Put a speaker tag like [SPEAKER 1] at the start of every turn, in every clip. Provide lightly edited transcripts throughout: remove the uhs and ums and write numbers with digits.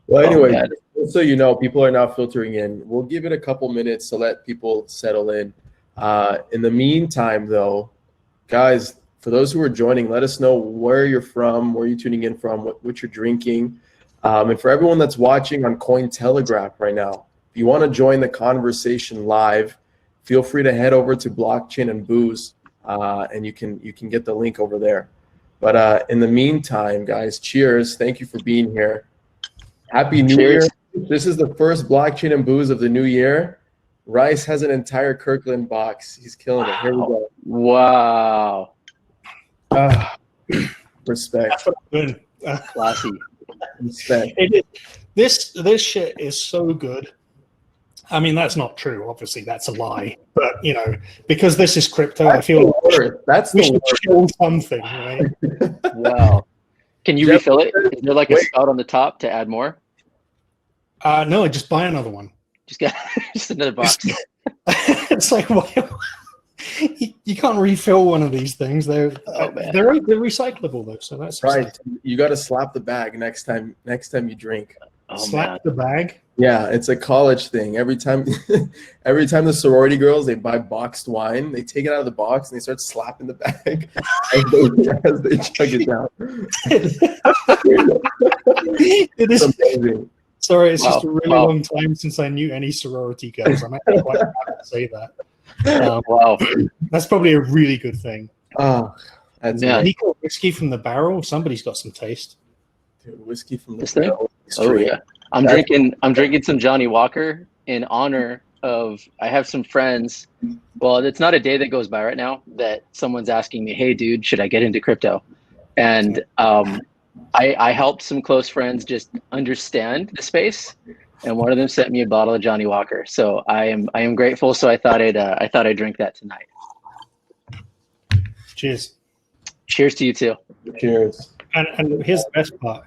[SPEAKER 1] Well, anyway,
[SPEAKER 2] man.
[SPEAKER 1] just so you know, people are now filtering in. We'll give it a couple minutes to let people settle in. In the meantime, though, guys, for those who are joining, let us know where you're from, where you're tuning in from, what you're drinking. And for everyone that's watching on Cointelegraph right now, if you want to join the conversation live, feel free to head over to Blockchain and Booze, and you can get the link over there. But in the meantime, guys, cheers. Thank you for being here. Happy New Year. This is the first Blockchain and Booze of the new year. Rice has an entire Kirkland box. He's killing it. Here we go.
[SPEAKER 2] Wow.
[SPEAKER 1] Respect.
[SPEAKER 3] Good.
[SPEAKER 2] Classy.
[SPEAKER 1] Respect.
[SPEAKER 3] This shit is so good. I mean, that's not true. Obviously, that's a lie. But, you know, because this is crypto, I feel
[SPEAKER 1] that's
[SPEAKER 3] we
[SPEAKER 1] the
[SPEAKER 3] should show something, right?
[SPEAKER 2] Wow. Can you refill it? Is there like a spout on the top to add more?
[SPEAKER 3] No, just buy another one.
[SPEAKER 2] Just get just another box.
[SPEAKER 3] It's like, well, you can't refill one of these things. They're recyclable though, so that's
[SPEAKER 1] right.
[SPEAKER 3] Exciting.
[SPEAKER 1] You got to slap the bag next time you drink.
[SPEAKER 2] Oh,
[SPEAKER 3] Slap the bag.
[SPEAKER 1] Yeah, it's a college thing. Every time the sorority girls, they buy boxed wine, they take it out of the box and they start slapping the bag as they chug it down.
[SPEAKER 3] It is
[SPEAKER 1] amazing.
[SPEAKER 3] Sorry, it's just a really long time since I knew any sorority girls. I'm actually quite happy to say that.
[SPEAKER 2] Wow,
[SPEAKER 3] that's probably a really good thing.
[SPEAKER 1] Oh, that's
[SPEAKER 3] Nico, whiskey from the barrel. Somebody's got some taste.
[SPEAKER 1] Dude, whiskey from the barrel.
[SPEAKER 2] Oh yeah, I'm drinking some Johnny Walker in honor of. I have some friends. Well, it's not a day that goes by right now that someone's asking me, "Hey, dude, should I get into crypto?" And I helped some close friends just understand the space, and one of them sent me a bottle of Johnny Walker. So I am grateful. So I thought I'd drink that tonight.
[SPEAKER 3] Cheers.
[SPEAKER 2] Cheers to you too.
[SPEAKER 1] Cheers.
[SPEAKER 3] And here's the best part.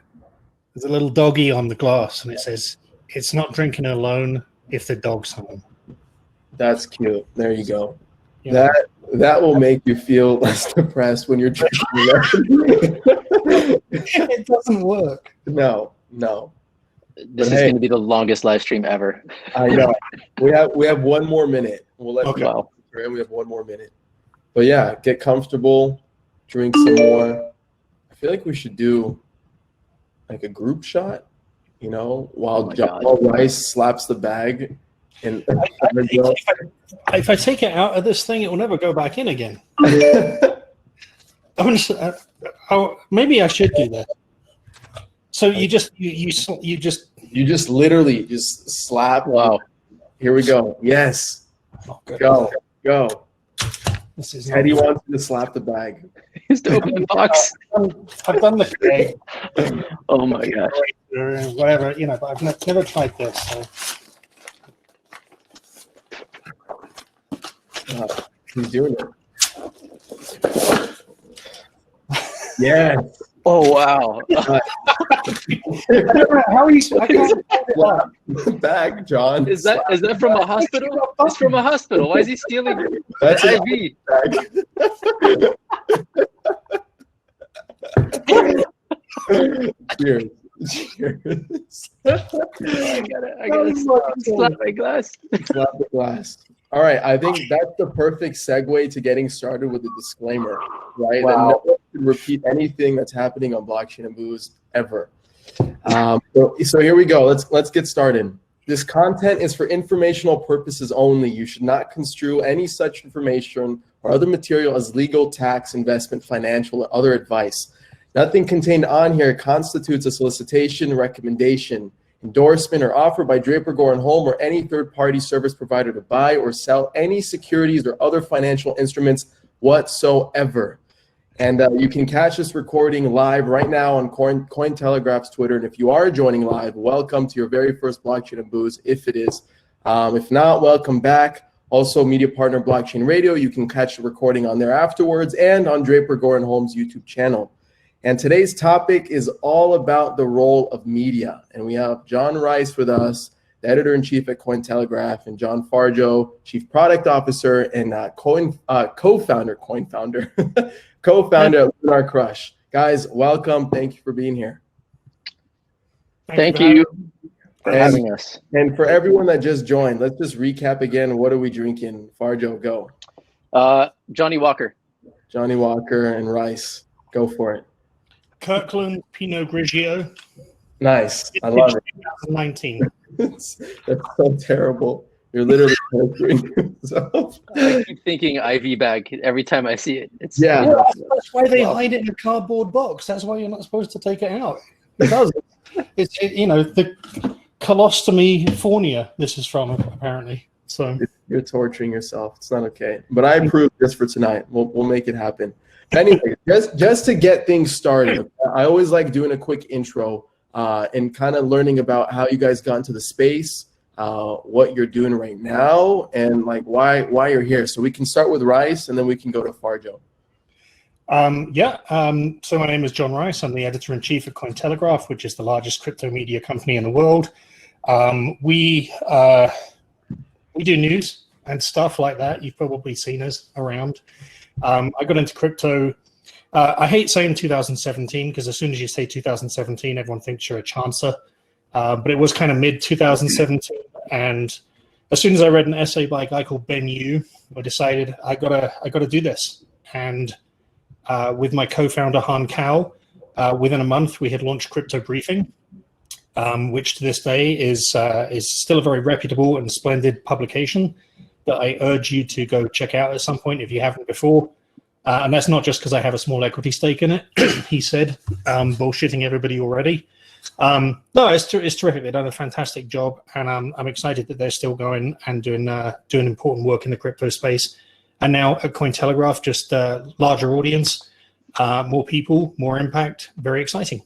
[SPEAKER 3] There's a little doggy on the glass, and it says, "It's not drinking alone if the dog's home."
[SPEAKER 1] That's cute. There you go. Yeah. That will make you feel less depressed when you're drinking.
[SPEAKER 3] It doesn't work.
[SPEAKER 1] No.
[SPEAKER 2] This is going to be the longest live stream ever.
[SPEAKER 1] I know. We have one more minute. We'll let
[SPEAKER 3] okay.
[SPEAKER 1] We have one more minute. But yeah, get comfortable, drink some more. I feel like we should do like a group shot, you know, while Rice slaps the bag. And
[SPEAKER 3] if I take it out of this thing, it will never go back in again. Maybe I should do that. So you just
[SPEAKER 1] literally just slap.
[SPEAKER 2] Wow.
[SPEAKER 1] Here we go. Yes.
[SPEAKER 3] Oh,
[SPEAKER 1] go.
[SPEAKER 3] This is
[SPEAKER 1] Eddie wants you to slap the bag.
[SPEAKER 2] He's to open the box.
[SPEAKER 3] I've done the thing.
[SPEAKER 2] Oh my gosh.
[SPEAKER 3] Whatever, you know, but I've never tried this. So.
[SPEAKER 1] He's doing it. Yes.
[SPEAKER 2] Oh wow.
[SPEAKER 3] How are you? I can't
[SPEAKER 1] the bag, John.
[SPEAKER 2] Is that from a hospital? It's from a hospital. Why is he stealing it?
[SPEAKER 1] That's
[SPEAKER 2] an
[SPEAKER 1] IV. Cheers.
[SPEAKER 2] I gotta slap my glass.
[SPEAKER 1] Slap the glass. All right, I think that's the perfect segue to getting started with the disclaimer, right?
[SPEAKER 2] Wow.
[SPEAKER 1] And no one can repeat anything that's happening on Blockchain and Booze ever. So here we go. Let's get started. This content is for informational purposes only. You should not construe any such information or other material as legal, tax, investment, financial, or other advice. Nothing contained on here constitutes a solicitation, recommendation, endorsement, or offer by Draper Goren Holm or any third-party service provider to buy or sell any securities or other financial instruments whatsoever. And you can catch this recording live right now on Cointelegraph's Twitter. And if you are joining live, welcome to your very first Blockchain and Booze, if it is. If not, welcome back. Also, media partner Blockchain Radio. You can catch the recording on there afterwards and on Draper Goren Holm's YouTube channel. And today's topic is all about the role of media. And we have Jon Rice with us, the editor-in-chief at Cointelegraph, and John Farjo, chief product officer and co-founder of LunarCRUSH. Guys, welcome. Thank you for being here.
[SPEAKER 2] Thank you for having us.
[SPEAKER 1] And for everyone that just joined, let's just recap again. What are we drinking? Farjo, go.
[SPEAKER 2] Johnny Walker.
[SPEAKER 1] Johnny Walker and Rice. Go for it.
[SPEAKER 3] Kirkland Pinot Grigio.
[SPEAKER 1] Nice. I love it.
[SPEAKER 3] 2019.
[SPEAKER 1] That's so terrible. You're literally torturing yourself.
[SPEAKER 2] I keep thinking IV bag every time I see it. It's
[SPEAKER 3] Yeah, that's why they hide it in a cardboard box. That's why you're not supposed to take it out. Because it's the colostomy fornia this is from, apparently. So
[SPEAKER 1] you're torturing yourself. It's not okay. But I approve just for tonight. We'll make it happen. Anyway, just to get things started, I always like doing a quick intro and kind of learning about how you guys got into the space, what you're doing right now, and like why you're here. So we can start with Rice, and then we can go to Farjo.
[SPEAKER 3] So my name is Jon Rice. I'm the editor-in-chief at Cointelegraph, which is the largest crypto media company in the world. We do news and stuff like that. You've probably seen us around. I got into crypto. I hate saying 2017 because as soon as you say 2017, everyone thinks you're a chancer. But it was kind of mid 2017, and as soon as I read an essay by a guy called Ben Yu, I decided I gotta do this. And with my co-founder Han Kao, within a month we had launched Crypto Briefing, which to this day is still a very reputable and splendid publication that I urge you to go check out at some point if you haven't before. And that's not just because I have a small equity stake in it, he said, bullshitting everybody already. No, it's terrific. They've done a fantastic job, and I'm excited that they're still going and doing important work in the crypto space. And now at Cointelegraph, just larger audience, more people, more impact. Very exciting.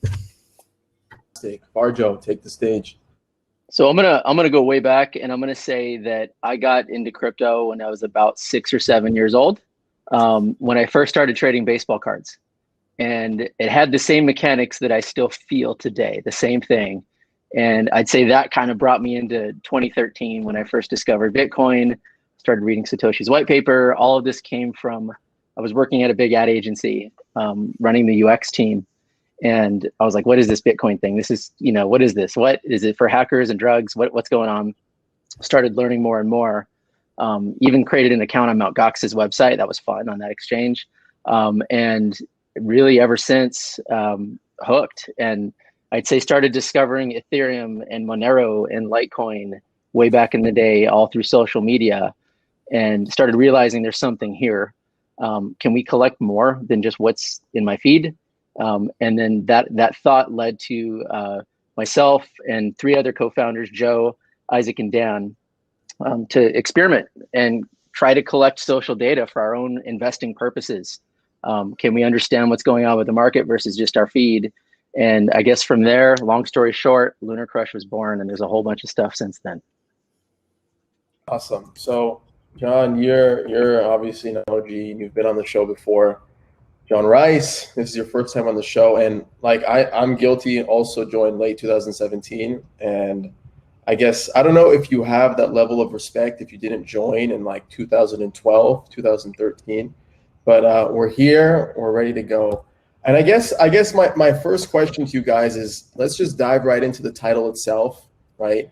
[SPEAKER 1] Farjo, take the stage.
[SPEAKER 2] So I'm gonna go way back, and I'm gonna say that I got into crypto when I was about 6 or 7 years old, when I first started trading baseball cards, and it had the same mechanics that I still feel today, the same thing. And I'd say that kind of brought me into 2013 when I first discovered Bitcoin, started reading Satoshi's white paper. All of this came from, I was working at a big ad agency, running the UX team. And I was like, what is this Bitcoin thing? This is, what is this? What is it for hackers and drugs? What's going on? Started learning more and more. Even created an account on Mt. Gox's website. That was fun on that exchange. And really ever since, hooked. And I'd say started discovering Ethereum and Monero and Litecoin way back in the day, all through social media, and started realizing there's something here. Can we collect more than just what's in my feed? And then that thought led to myself and 3 other co-founders, Joe, Isaac, and Dan, to experiment and try to collect social data for our own investing purposes. Can we understand what's going on with the market versus just our feed? And I guess from there, long story short, LunarCRUSH was born, and there's a whole bunch of stuff since then.
[SPEAKER 1] Awesome. So, John, you're obviously an OG, and you've been on the show before. Jon Rice, this is your first time on the show, and like I'm guilty, also joined late 2017, and I guess I don't know if you have that level of respect if you didn't join in like 2012, 2013, but we're here, we're ready to go. And I guess my first question to you guys is, let's just dive right into the title itself, right?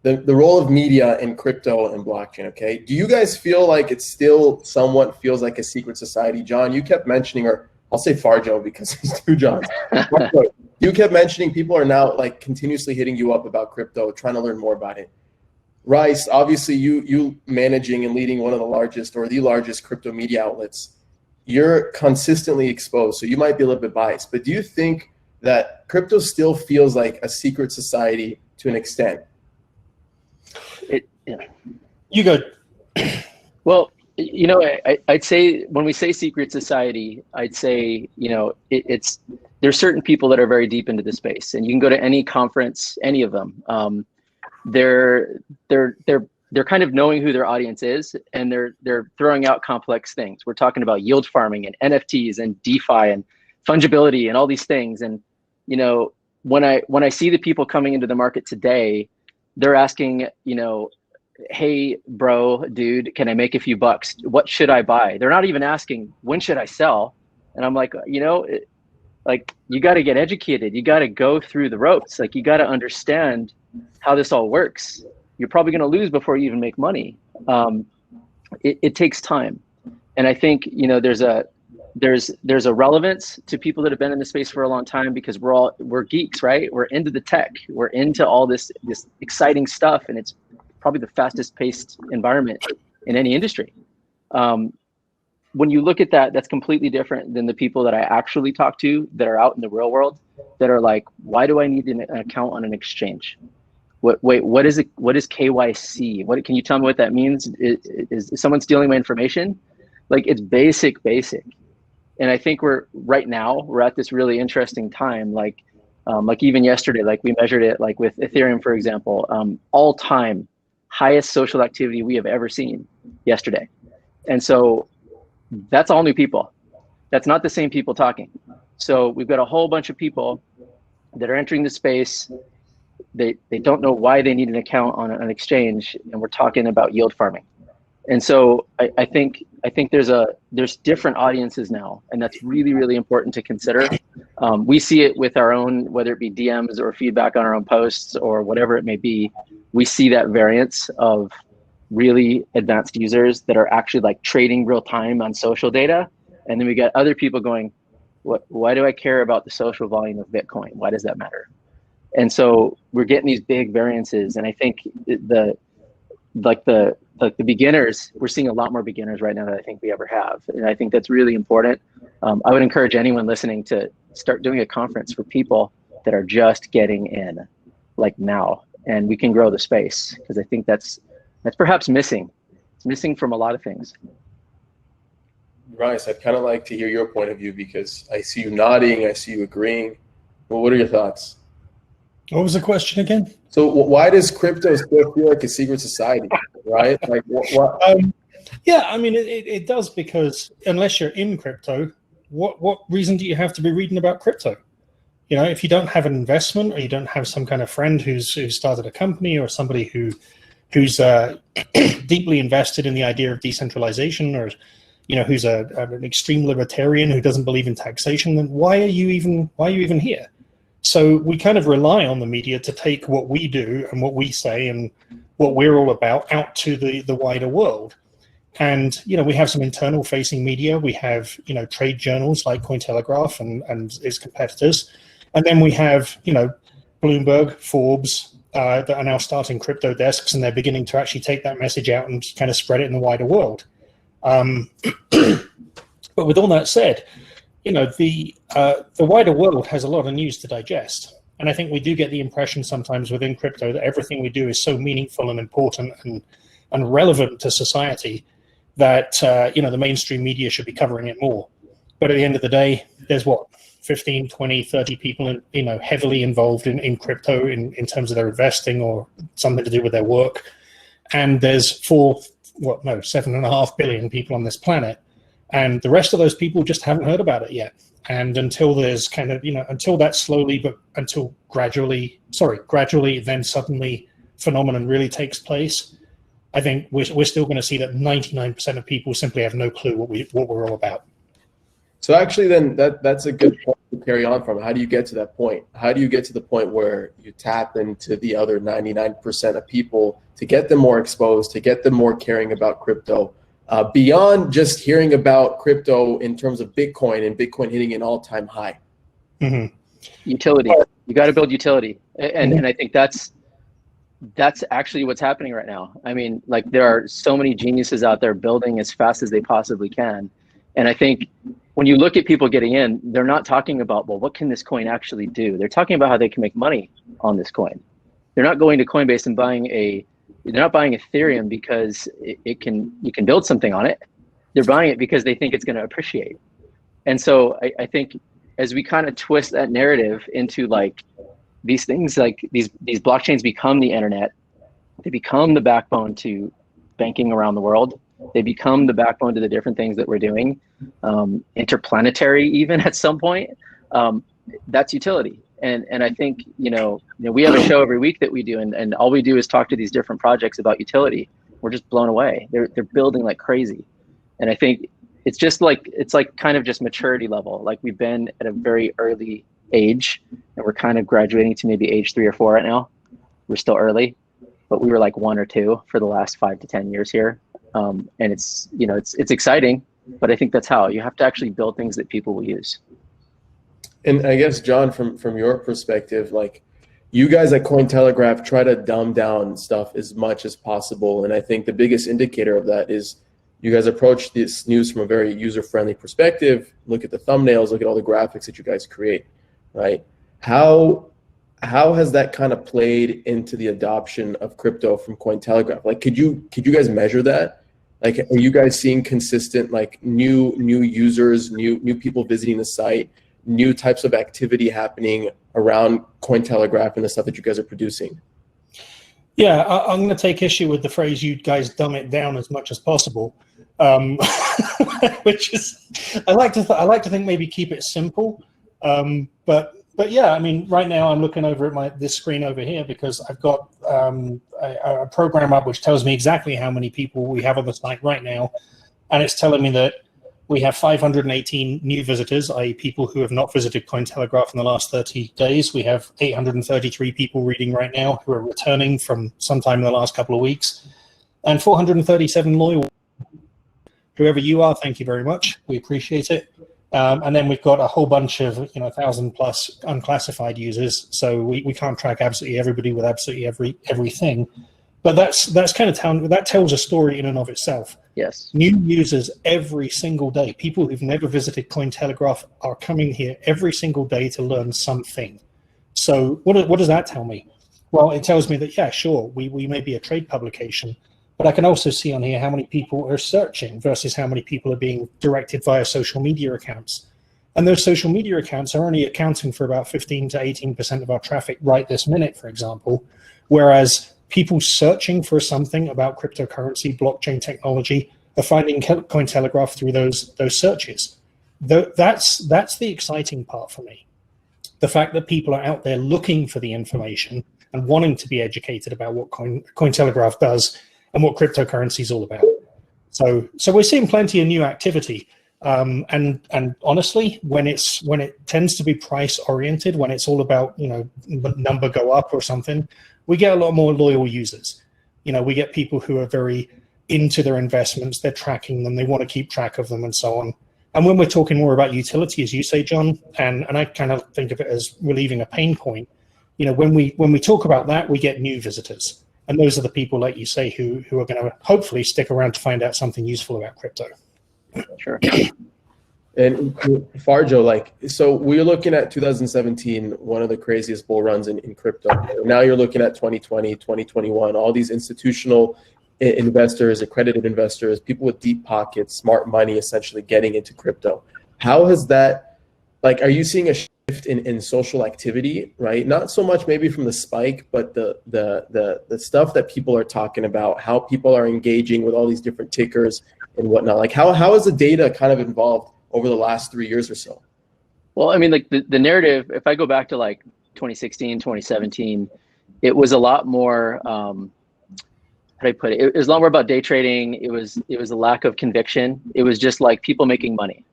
[SPEAKER 1] The role of media in crypto and blockchain, okay? Do you guys feel like it still somewhat feels like a secret society? John, you kept mentioning, or I'll say Farjo because he's 2 Johns. You kept mentioning people are now like continuously hitting you up about crypto, trying to learn more about it. Rice, obviously you managing and leading one of the largest or the largest crypto media outlets. You're consistently exposed, so you might be a little bit biased, but do you think that crypto still feels like a secret society to an extent?
[SPEAKER 3] You go.
[SPEAKER 2] Well, I'd say when we say secret society, I'd say, there's certain people that are very deep into the space, and you can go to any conference, any of them. They're kind of knowing who their audience is, and they're throwing out complex things. We're talking about yield farming and NFTs and DeFi and fungibility and all these things. And, when I see the people coming into the market today, they're asking, hey, bro, dude, can I make a few bucks? What should I buy? They're not even asking, when should I sell? And I'm like, like you got to get educated. You got to go through the ropes. Like you got to understand how this all works. You're probably going to lose before you even make money. It takes time. And I think, you know, there's a relevance to people that have been in the space for a long time because we're geeks, right? We're into the tech. We're into all this exciting stuff. And it's probably the fastest paced environment in any industry. When you look at that, that's completely different than the people that I actually talk to that are out in the real world that are like, why do I need an account on an exchange? What is it? What is KYC? What can you tell me what that means? Is someone stealing my information? Like it's basic. And I think we're at this really interesting time. Like even yesterday, like we measured it like with Ethereum, for example, all time highest social activity we have ever seen yesterday. And so that's all new people. That's not the same people talking. So we've got a whole bunch of people that are entering the space. They don't know why they need an account on an exchange, and we're talking about yield farming. And so I think there's different audiences now, and that's really, really important to consider. We see it with our own, whether it be DMs or feedback on our own posts or whatever it may be. We see that variance of really advanced users that are actually like trading real time on social data. And then we got other people going, why do I care about the social volume of Bitcoin? Why does that matter? And so we're getting these big variances. And I think the beginners, we're seeing a lot more beginners right now than I think we ever have. And I think that's really important. I would encourage anyone listening to start doing a conference for people that are just getting in like now, and we can grow the space, because I think that's perhaps missing. It's missing from a lot of things.
[SPEAKER 1] Rice, I'd kind of like to hear your point of view, because I see you nodding, I see you agreeing. Well, what are your thoughts?
[SPEAKER 3] What was the question again?
[SPEAKER 1] So why does crypto still feel like a secret society, right? Like what?
[SPEAKER 3] Yeah, I mean, it does, because unless you're in crypto, what reason do you have to be reading about crypto? You know, if you don't have an investment, or you don't have some kind of friend who's started a company, or somebody who's deeply invested in the idea of decentralization, or you know, who's an extreme libertarian who doesn't believe in taxation, then why are you even here? So we kind of rely on the media to take what we do and what we say and what we're all about out to the wider world. And, you know, we have some internal facing media. We have, you know, trade journals like Cointelegraph and its competitors. And then we have, you know, Bloomberg, Forbes, that are now starting crypto desks, and they're beginning to actually take that message out and kind of spread it in the wider world. But with all that said, you know, the wider world has a lot of news to digest. And I think we do get the impression sometimes within crypto that everything we do is so meaningful and important and relevant to society that, you know, the mainstream media should be covering it more. But at the end of the day, there's 15, 20, 30 people, you know, heavily involved in crypto in terms of their investing or something to do with their work. And there's 7.5 billion people on this planet. And the rest of those people just haven't heard about it yet. And until there's kind of, you know, until that gradually, then suddenly phenomenon really takes place, I think we're still going to see that 99% of people simply have no clue what we're all about.
[SPEAKER 1] So actually then that's a good point to carry on from. How do you get to that point? How do you get to the point where you tap into the other 99% of people to get them more exposed, to get them more caring about crypto, beyond just hearing about crypto in terms of Bitcoin and Bitcoin hitting an all-time high?
[SPEAKER 2] Mm-hmm. Utility. You got to build utility. And I think that's actually what's happening right now. I mean, like, there are so many geniuses out there building as fast as they possibly can. And I think when you look at people getting in, they're not talking about, well, what can this coin actually do? They're talking about how they can make money on this coin. They're not going to Coinbase and they're not buying Ethereum because you can build something on it. They're buying it because they think it's going to appreciate. And so I think as we kind of twist that narrative into like these things, like these blockchains become the internet, they become the backbone to banking around the world. They become the backbone to the different things that we're doing, interplanetary even at some point. That's utility. And I think, you know, we have a show every week that we do, and all we do is talk to these different projects about utility. We're just blown away. They're building like crazy. And I think it's just like, it's like kind of just maturity level. Like we've been at a very early age and we're kind of graduating to maybe age 3 or 4 right now. We're still early, but we were like 1 or 2 for the last 5 to 10 years here. And it's, you know, it's exciting, but I think that's how you have to actually build things that people will use.
[SPEAKER 1] And I guess, John, from your perspective, like you guys at Cointelegraph try to dumb down stuff as much as possible. And I think the biggest indicator of that is you guys approach this news from a very user-friendly perspective. Look at the thumbnails, look at all the graphics that you guys create, right? How has that kind of played into the adoption of crypto from Cointelegraph? Like, could you guys measure that? Like, are you guys seeing consistent, like new users, new people visiting the site, new types of activity happening around Cointelegraph and the stuff that you guys are producing?
[SPEAKER 3] Yeah, I'm going to take issue with the phrase "you guys dumb it down as much as possible," which is I like to think maybe keep it simple, but yeah, I mean, right now I'm looking over at this screen over here because I've got a program up which tells me exactly how many people we have on the site right now, and it's telling me that we have 518 new visitors, i.e. people who have not visited Cointelegraph in the last 30 days. We have 833 people reading right now who are returning from sometime in the last couple of weeks, and 437 loyal. Whoever you are, thank you very much. We appreciate it. And then we've got a whole bunch of 1,000+ unclassified users, so we can't track absolutely everybody with absolutely everything. But that's kind of that tells a story in and of itself.
[SPEAKER 2] Yes.
[SPEAKER 3] New users every single day. People who've never visited Cointelegraph are coming here every single day to learn something. So what does that tell me? Well, it tells me that, yeah, sure, we may be a trade publication, but I can also see on here how many people are searching versus how many people are being directed via social media accounts. And those social media accounts are only accounting for about 15 to 18% of our traffic right this minute, for example, whereas people searching for something about cryptocurrency, blockchain technology, are finding Cointelegraph through those searches. That's the exciting part for me. The fact that people are out there looking for the information and wanting to be educated about what Cointelegraph does and what cryptocurrency is all about. So we're seeing plenty of new activity. And honestly, when it tends to be price oriented, when it's all about, number go up or something, we get a lot more loyal users. We get people who are very into their investments, they're tracking them, they want to keep track of them and so on. And when we're talking more about utility, as you say, John, and I kind of think of it as relieving a pain point, when we talk about that, we get new visitors. And those are the people, like you say, who are going to hopefully stick around to find out something useful about crypto.
[SPEAKER 2] Sure.
[SPEAKER 1] And Farjo, so we're looking at 2017, one of the craziest bull runs in crypto. Now you're looking at 2020, 2021, all these institutional investors, accredited investors, people with deep pockets, smart money, essentially getting into crypto. How has that, are you seeing a shift in social activity, right? Not so much maybe from the spike, but the stuff that people are talking about, how people are engaging with all these different tickers and whatnot. How has the data kind of evolved over the last 3 years or so?
[SPEAKER 2] Well, I mean, the narrative, if I go back to 2016, 2017, it was a lot more, how do I put it? It was a lot more about day trading. It was a lack of conviction. It was just people making money.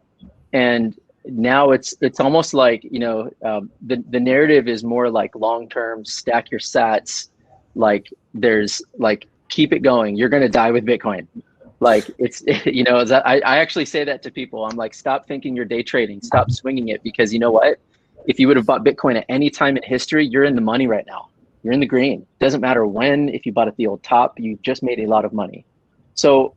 [SPEAKER 2] And now it's almost like, the narrative is more like long-term, stack your sats. There's keep it going. You're going to die with Bitcoin. I actually say that to people. I'm like, stop thinking you're day trading, stop swinging it, because you know what? If you would have bought Bitcoin at any time in history, you're in the money right now. You're in the green. Doesn't matter when, if you bought at the old top, you just made a lot of money. So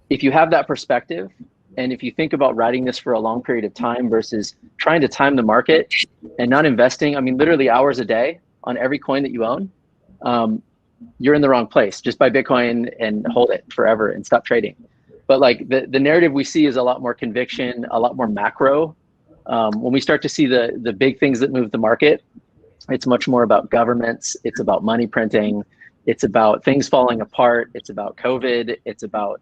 [SPEAKER 2] if you have that perspective, and if you think about riding this for a long period of time versus trying to time the market and not investing, I mean, literally hours a day on every coin that you own, you're in the wrong place. Just buy Bitcoin and hold it forever and stop trading. But the narrative we see is a lot more conviction, a lot more macro. When we start to see the big things that move the market, it's much more about governments. It's about money printing. It's about things falling apart. It's about COVID. It's about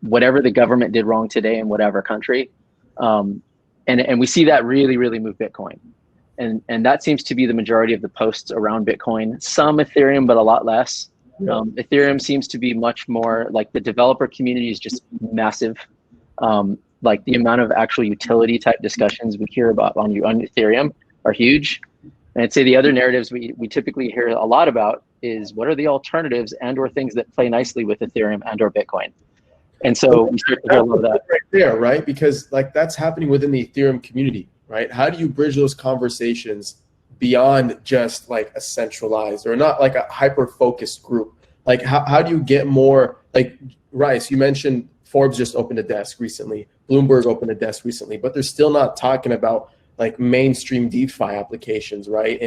[SPEAKER 2] whatever the government did wrong today in whatever country. And we see that really, really move Bitcoin. And that seems to be the majority of the posts around Bitcoin. Some Ethereum, but a lot less. Ethereum seems to be much more the developer community is just massive. Like the amount of actual utility type discussions we hear about on Ethereum are huge. And I'd say the other narratives we typically hear a lot about is what are the alternatives and or things that play nicely with Ethereum and or Bitcoin. And so we start to hear a lot of that.
[SPEAKER 1] Right there, right? Because like that's happening within the Ethereum community, right? How do you bridge those conversations beyond just like a centralized or not like a hyper-focused group? Like how do you get more, like Rice, you mentioned Forbes just opened a desk recently, Bloomberg opened a desk recently, but they're still not talking about like mainstream DeFi applications, right?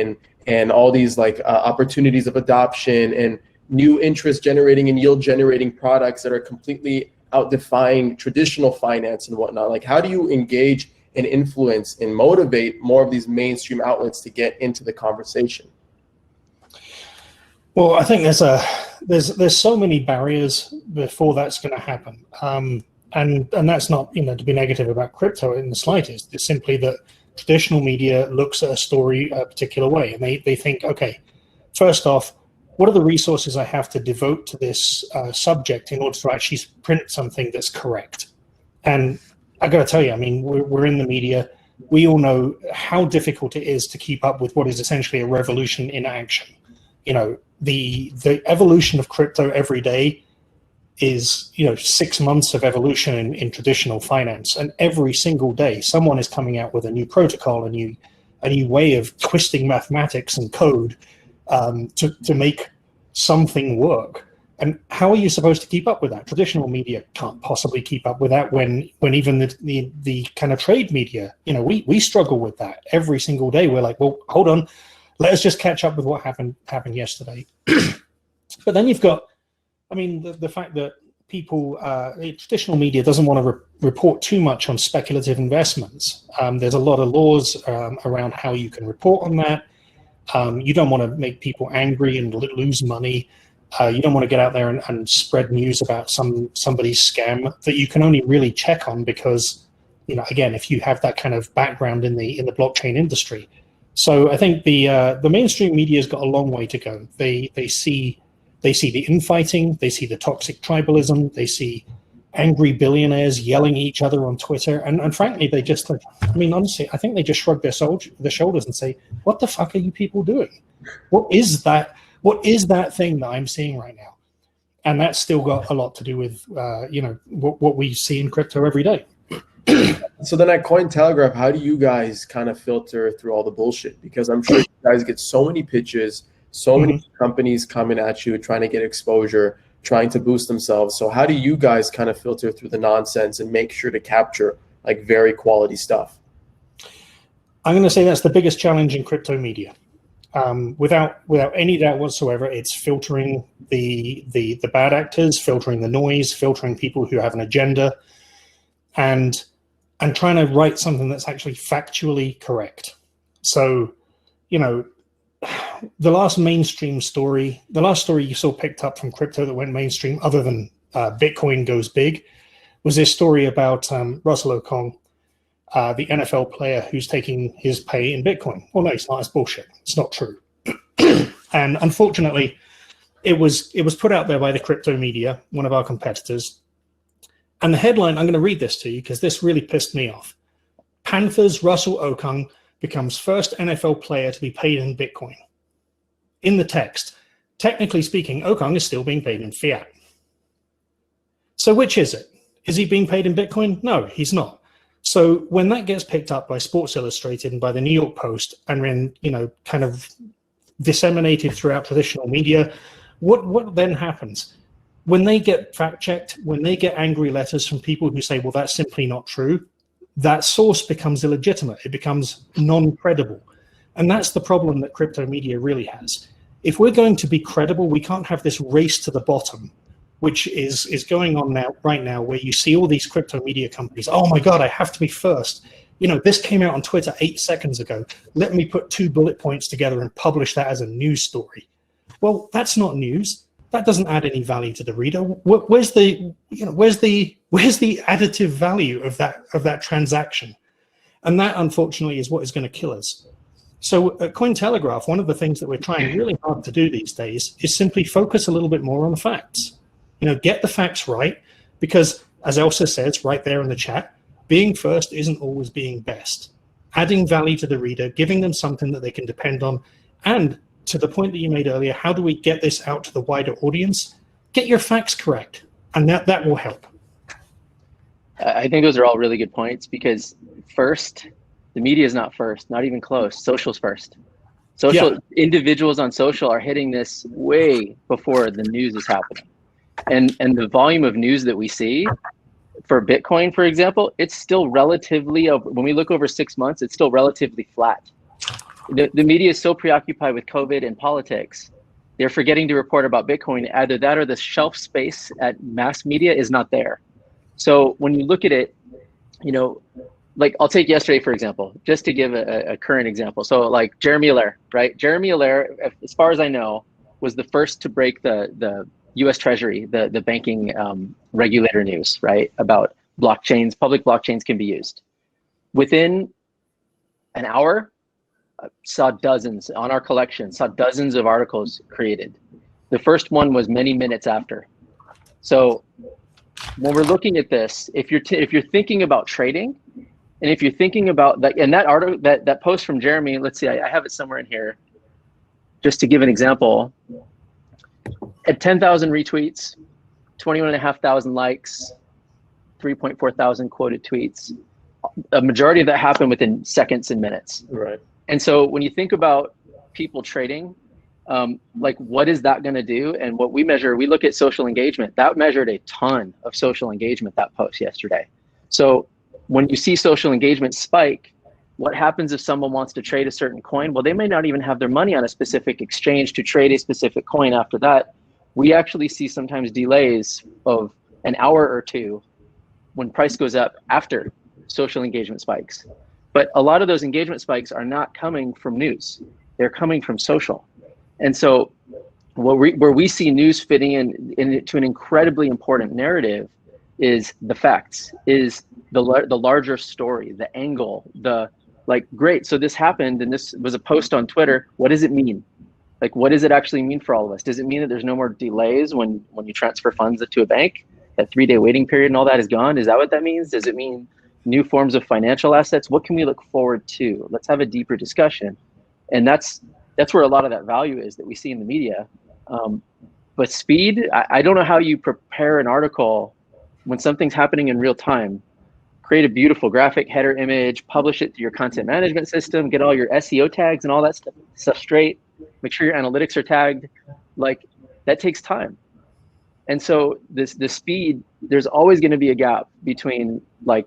[SPEAKER 1] And all these like opportunities of adoption and new interest generating and yield generating products that are completely out defying traditional finance and whatnot. Like how do you engage and influence and motivate more of these mainstream outlets to get into the conversation?
[SPEAKER 3] Well, I think there's so many barriers before that's going to happen, and that's not to be negative about crypto in the slightest. It's simply that traditional media looks at a story a particular way, and they think, okay, first off, what are the resources I have to devote to this subject in order to actually print something that's correct? And I got to tell you, I mean, we're in the media. We all know how difficult it is to keep up with what is essentially a revolution in action. The evolution of crypto every day is 6 months of evolution in traditional finance, and every single day someone is coming out with a new protocol, a new way of twisting mathematics and code to make something work. And how are you supposed to keep up with that? Traditional media can't possibly keep up with that when even the kind of trade media, we struggle with that every single day. We're like, well, hold on, let us just catch up with what happened yesterday. But then you've got, the fact that people, traditional media doesn't want to report too much on speculative investments. There's a lot of laws around how you can report on that. You don't want to make people angry and lose money. You don't want to get out there and spread news about somebody's scam that you can only really check on because, again, if you have that kind of background in the blockchain industry. So I think the mainstream media has got a long way to go. They see the infighting, they see the toxic tribalism, they see angry billionaires yelling at each other on Twitter, and frankly, they just, honestly, I think they just shrug their shoulders and say, "What the fuck are you people doing? What is that? What is that thing that I'm seeing right now?" And that's still got a lot to do with what we see in crypto every day.
[SPEAKER 1] So then at Cointelegraph, how do you guys kind of filter through all the bullshit? Because I'm sure you guys get so many pitches, so many companies coming at you, trying to get exposure, trying to boost themselves. So how do you guys kind of filter through the nonsense and make sure to capture like very quality stuff?
[SPEAKER 3] I'm going to say that's the biggest challenge in crypto media. Without any doubt whatsoever, it's filtering the bad actors, filtering the noise, filtering people who have an agenda, and trying to write something that's actually factually correct. So, the last story you saw picked up from crypto that went mainstream, other than Bitcoin goes big, was this story about Russell Okung, the NFL player who's taking his pay in Bitcoin. Well, no, it's not. It's bullshit. It's not true. And unfortunately, it was put out there by the crypto media, one of our competitors. And the headline, I'm going to read this to you because this really pissed me off. Panthers' Russell Okung becomes first NFL player to be paid in Bitcoin. In the text, technically speaking, Okung is still being paid in fiat. So which is it? Is he being paid in Bitcoin? No, he's not. So when that gets picked up by Sports Illustrated and by the New York Post and then, kind of disseminated throughout traditional media, what then happens? When they get fact-checked, when they get angry letters from people who say, well, that's simply not true, that source becomes illegitimate. It becomes non-credible. And that's the problem that crypto media really has. If we're going to be credible, we can't have this race to the bottom, which is going on right now, where you see all these crypto media companies, oh my God, I have to be first. This came out on Twitter 8 seconds ago. Let me put 2 bullet points together and publish that as a news story. Well, that's not news. That doesn't add any value to the reader. Where's the additive value of that transaction? And that, unfortunately, is what is going to kill us. So at Cointelegraph, one of the things that we're trying really hard to do these days is simply focus a little bit more on the facts. Get the facts right, because as Elsa says right there in the chat, being first isn't always being best. Adding value to the reader, giving them something that they can depend on, and to the point that you made earlier, how do we get this out to the wider audience? Get your facts correct, and that will help.
[SPEAKER 2] I think those are all really good points, because first, the media is not first, not even close. Social's first. Individuals on social are hitting this way before the news is happening. And the volume of news that we see for Bitcoin, for example, it's still relatively, when we look over 6 months, it's still relatively flat. The media is so preoccupied with COVID and politics, they're forgetting to report about Bitcoin. Either that or the shelf space at mass media is not there. So when you look at it, like I'll take yesterday, for example, just to give a current example. So like Jeremy Allaire, right? Jeremy Allaire, as far as I know, was the first to break the US Treasury, the banking regulator news, right? About blockchains, public blockchains can be used. Within an hour, saw dozens on our collection, saw dozens of articles created. The first one was many minutes after. So when we're looking at this, if you're thinking about trading, and if you're thinking about that, and that article, that post from Jeremy, let's see, I have it somewhere in here, just to give an example. At 10,000 retweets, 21,500 likes, 3.4 thousand quoted tweets. A majority of that happened within seconds and minutes.
[SPEAKER 1] Right.
[SPEAKER 2] And so when you think about people trading, like what is that going to do? And what we measure, we look at social engagement. That measured a ton of social engagement, that post yesterday. So when you see social engagement spike, what happens if someone wants to trade a certain coin? Well, they may not even have their money on a specific exchange to trade a specific coin after that. We actually see sometimes delays of an hour or two when price goes up after social engagement spikes. But a lot of those engagement spikes are not coming from news. They're coming from social. And so where we see news fitting into an incredibly important narrative is the facts, is the larger story, the angle, great, so this happened and this was a post on Twitter. What does it mean? Like, what does it actually mean for all of us? Does it mean that there's no more delays when you transfer funds to a bank? That 3-day waiting period and all that is gone? Is that what that means? Does it mean new forms of financial assets? What can we look forward to? Let's have a deeper discussion. And that's where a lot of that value is that we see in the media. But speed, I don't know how you prepare an article when something's happening in real time. Create a beautiful graphic, header image, publish it to your content management system, get all your SEO tags and all that stuff straight, make sure your analytics are tagged. Like, that takes time. And so the speed, there's always going to be a gap between like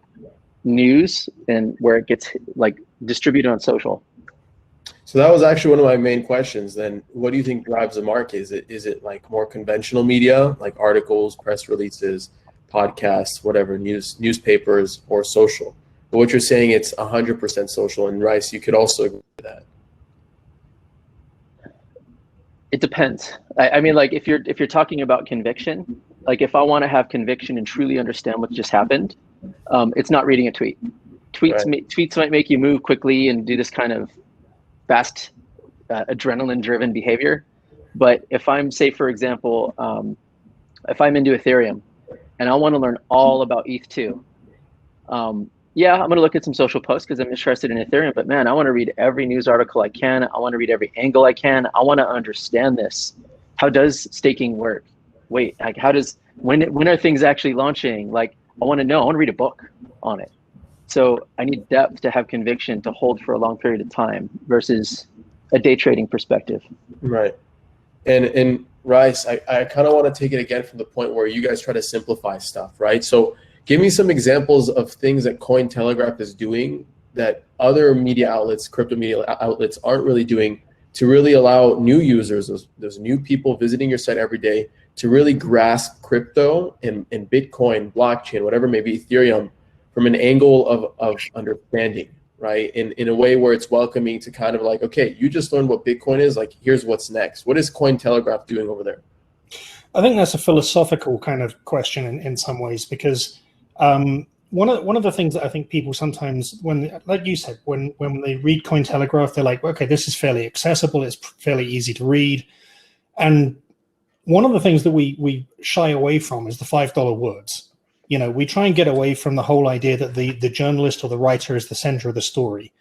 [SPEAKER 2] news and where it gets like distributed on social.
[SPEAKER 1] So that was actually one of my main questions. Then what do you think drives the market? Is it like more conventional media, like articles, press releases, podcasts, whatever, newspapers, or social? But what you're saying, it's 100% social. And Rice, you could also agree with that.
[SPEAKER 2] It depends. I mean, like if you're talking about conviction, like if I want to have conviction and truly understand what just happened, it's not reading a tweet. Tweets might make you move quickly and do this kind of fast, adrenaline-driven behavior. But if I'm, say, for example, if I'm into Ethereum and I want to learn all about ETH2, yeah, I'm going to look at some social posts because I'm interested in Ethereum, but man, I want to read every news article I can. I want to read every angle I can. I want to understand this. How does staking work? Wait, like when are things actually launching? Like, I want to know, I want to read a book on it. So I need depth to have conviction to hold for a long period of time versus a day trading perspective.
[SPEAKER 1] Right. And Rice, I kind of want to take it again from the point where you guys try to simplify stuff, right? So give me some examples of things that Cointelegraph is doing that other media outlets, crypto media outlets aren't really doing to really allow new users, those new people visiting your site every day, to really grasp crypto and Bitcoin, blockchain, whatever, maybe Ethereum, from an angle of understanding, right? In a way where it's welcoming to kind of like, okay, you just learned what Bitcoin is, like, here's what's next. What is Cointelegraph doing over there? I
[SPEAKER 3] think that's a philosophical kind of question in some ways, because one of the things that I think people sometimes, when, like you said, when they read Cointelegraph, they're like, okay, this is fairly accessible, it's fairly easy to read. And one of the things that we shy away from is the $5 words. We try and get away from the whole idea that the journalist or the writer is the center of the story,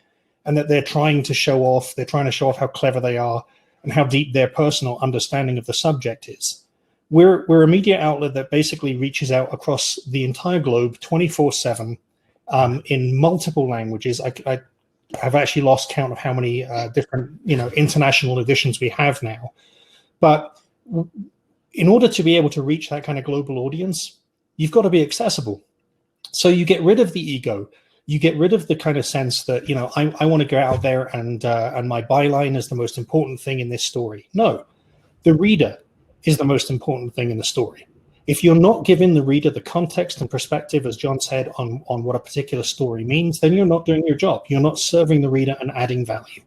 [SPEAKER 3] and that they're trying to show off how clever they are and how deep their personal understanding of the subject is. We're a media outlet that basically reaches out across the entire globe 24/7 in multiple languages. I have actually lost count of how many different international editions we have now. But in order to be able to reach that kind of global audience, you've got to be accessible. So you get rid of the ego. You get rid of the kind of sense that, I want to go out there and my byline is the most important thing in this story. No, the reader is the most important thing in the story. If you're not giving the reader the context and perspective, as John said, on what a particular story means, then you're not doing your job. You're not serving the reader and adding value.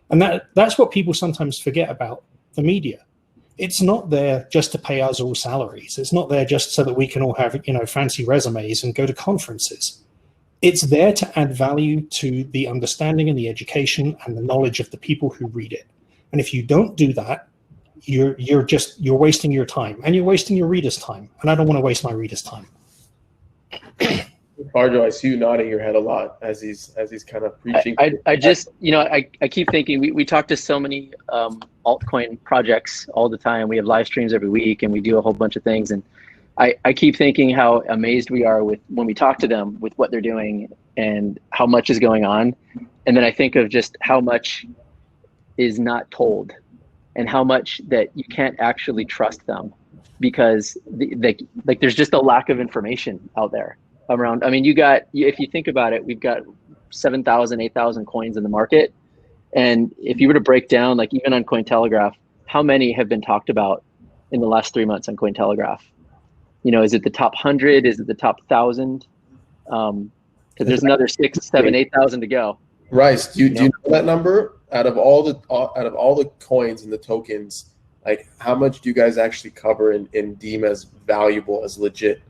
[SPEAKER 3] And that's what people sometimes forget about the media. It's not there just to pay us all salaries. It's not there just so that we can all have, fancy resumes and go to conferences. It's there to add value to the understanding and the education and the knowledge of the people who read it. And if you don't do that, you're wasting your time, and you're wasting your reader's time. And I don't want to waste my reader's time.
[SPEAKER 1] Farjo, I see you nodding your head a lot as he's kind of preaching.
[SPEAKER 2] I just, I keep thinking, we talk to so many altcoin projects all the time. We have live streams every week, and we do a whole bunch of things. And I keep thinking how amazed we are when we talk to them with what they're doing and how much is going on. And then I think of just how much is not told, and how much that you can't actually trust them, because there's just a lack of information out there around. I mean, if you think about it, we've got 7,000, 8,000 coins in the market. And if you were to break down, like even on Cointelegraph, how many have been talked about in the last 3 months on Cointelegraph? Is it the top 100? Is it the top 1,000? Because there's another 6, 7, 8,000 to go.
[SPEAKER 1] Rice, do you know that number? Out of all the coins and the tokens, like how much do you guys actually cover and deem as valuable, as legit?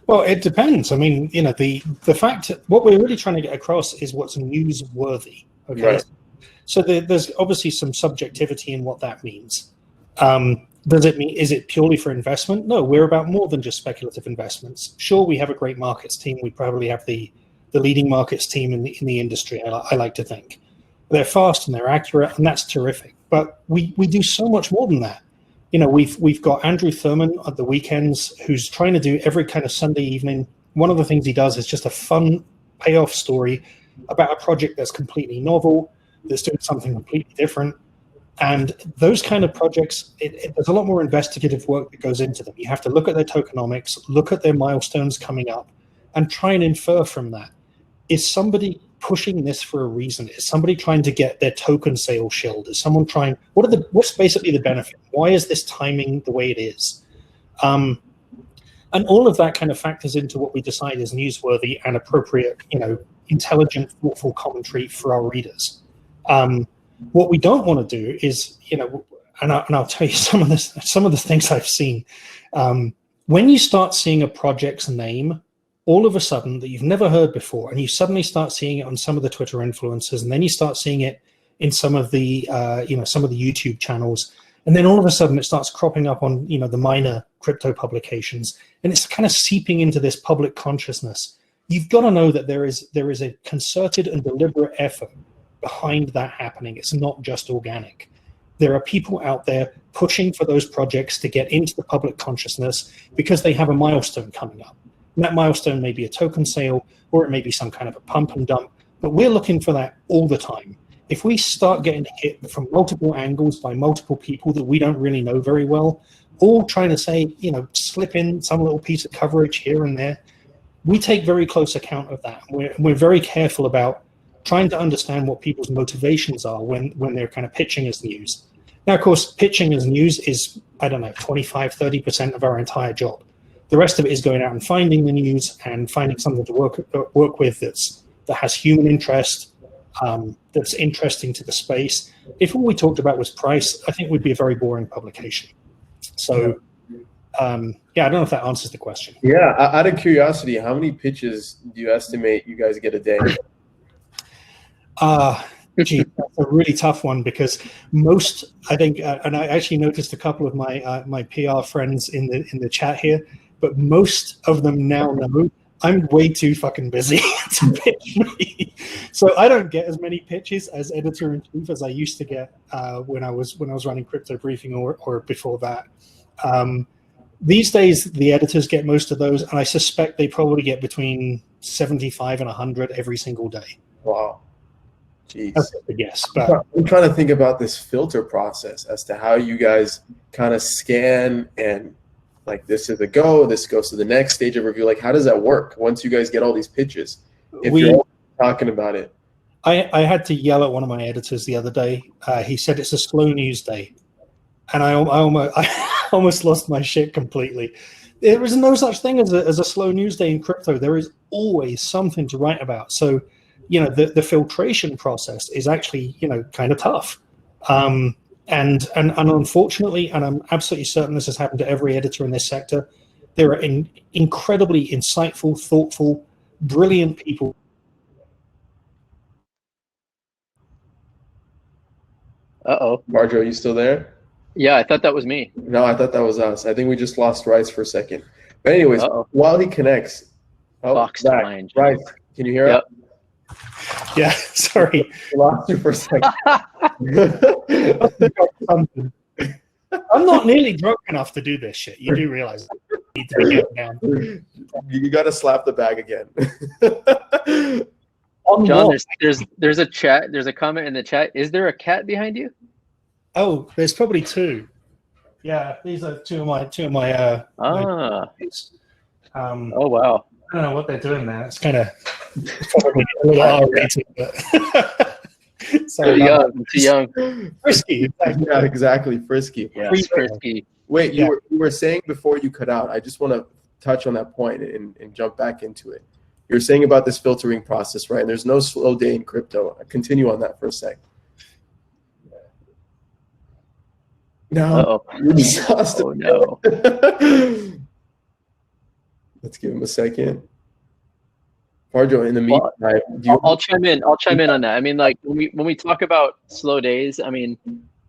[SPEAKER 3] Well, it depends. I mean, the fact, what we're really trying to get across is what's newsworthy. Okay,
[SPEAKER 1] right.
[SPEAKER 3] So there's obviously some subjectivity in what that means. Does it mean, is it purely for investment? No, we're about more than just speculative investments. Sure, we have a great markets team. We probably have the leading markets team in the industry, I like to think. They're fast and they're accurate, and that's terrific. But we do so much more than that. We've got Andrew Thurman at the weekends, who's trying to do every kind of Sunday evening. One of the things he does is just a fun payoff story about a project that's completely novel, that's doing something completely different. And those kind of projects, there's a lot more investigative work that goes into them. You have to look at their tokenomics, look at their milestones coming up, and try and infer from that. Is somebody pushing this for a reason? Is somebody trying to get their token sale shilled? Is someone trying, what's basically the benefit? Why is this timing the way it is? And all of that kind of factors into what we decide is newsworthy and appropriate, intelligent, thoughtful commentary for our readers. What we don't want to do is, and I'll tell you some of the things I've seen. When you start seeing a project's name all of a sudden that you've never heard before, and you suddenly start seeing it on some of the Twitter influencers, and then you start seeing it in some of the YouTube channels, and then all of a sudden it starts cropping up on the minor crypto publications, and it's kind of seeping into this public consciousness. You've got to know that there is a concerted and deliberate effort behind that happening. It's not just organic. There are people out there pushing for those projects to get into the public consciousness because they have a milestone coming up. And that milestone may be a token sale, or it may be some kind of a pump and dump, but we're looking for that all the time. If we start getting hit from multiple angles by multiple people that we don't really know very well, all trying to say, slip in some little piece of coverage here and there, we take very close account of that. We're very careful about trying to understand what people's motivations are when they're kind of pitching as news. Now, of course, pitching as news is, 25, 30% of our entire job. The rest of it is going out and finding the news and finding something to work with that has human interest, that's interesting to the space. If all we talked about was price, I think we'd be a very boring publication. So, I don't know if that answers the question.
[SPEAKER 1] Yeah, out of curiosity, how many pitches do you estimate you guys get a day?
[SPEAKER 3] Gee, that's a really tough one, because most, I think, and I actually noticed a couple of my PR friends in the chat here, but most of them now know I'm way too fucking busy to pitch me. So I don't get as many pitches as editor-in-chief as I used to get when I was running Crypto Briefing or before that. These days, the editors get most of those, and I suspect they probably get between 75 and 100 every single day.
[SPEAKER 1] Wow. Jeez.
[SPEAKER 3] That's a guess. But
[SPEAKER 1] I'm trying to think about this filter process as to how you guys kind of scan and like, this is a go, this goes to the next stage of review. Like, how does that work once you guys get all these pitches? If you're talking about it.
[SPEAKER 3] I had to yell at one of my editors the other day. He said it's a slow news day. And I almost lost my shit completely. There is no such thing as a slow news day in crypto. There is always something to write about. So, you know, the filtration process is actually, you know, kind of tough. And unfortunately, and I'm absolutely certain this has happened to every editor in this sector, there are incredibly insightful, thoughtful, brilliant people.
[SPEAKER 2] Uh-oh.
[SPEAKER 1] Farjo, you still there?
[SPEAKER 2] Yeah, I thought that was me.
[SPEAKER 1] No, I thought that was us. I think we just lost Rice for a second. But anyways, while he connects,
[SPEAKER 2] Box to mind.
[SPEAKER 1] Rice, can you hear us?
[SPEAKER 3] Yeah, sorry.
[SPEAKER 1] We lost you for a second.
[SPEAKER 3] I'm not nearly drunk enough to do this shit. You do realize that. You need to be getting down.
[SPEAKER 1] You got to slap the bag again.
[SPEAKER 2] John, there's a chat. There's a comment in the chat. Is there a cat behind you?
[SPEAKER 3] Oh, there's probably two. Yeah, these are two of my
[SPEAKER 2] oh wow.
[SPEAKER 3] I don't know what they're doing there. It's kind of probably a little R-rated, but
[SPEAKER 2] too young.
[SPEAKER 3] Frisky.
[SPEAKER 1] Yeah, exactly. Frisky.
[SPEAKER 2] Yeah, frisky.
[SPEAKER 1] Wait, you were saying before you cut out, I just want to touch on that point and jump back into it. You're saying about this filtering process, right? And there's no slow day in crypto. Continue on that for a sec. No.
[SPEAKER 2] Oh no.
[SPEAKER 1] Let's give him a second. Farjo, in the meantime,
[SPEAKER 2] I'll chime in. I'll chime in on that. I mean, like when we talk about slow days, I mean,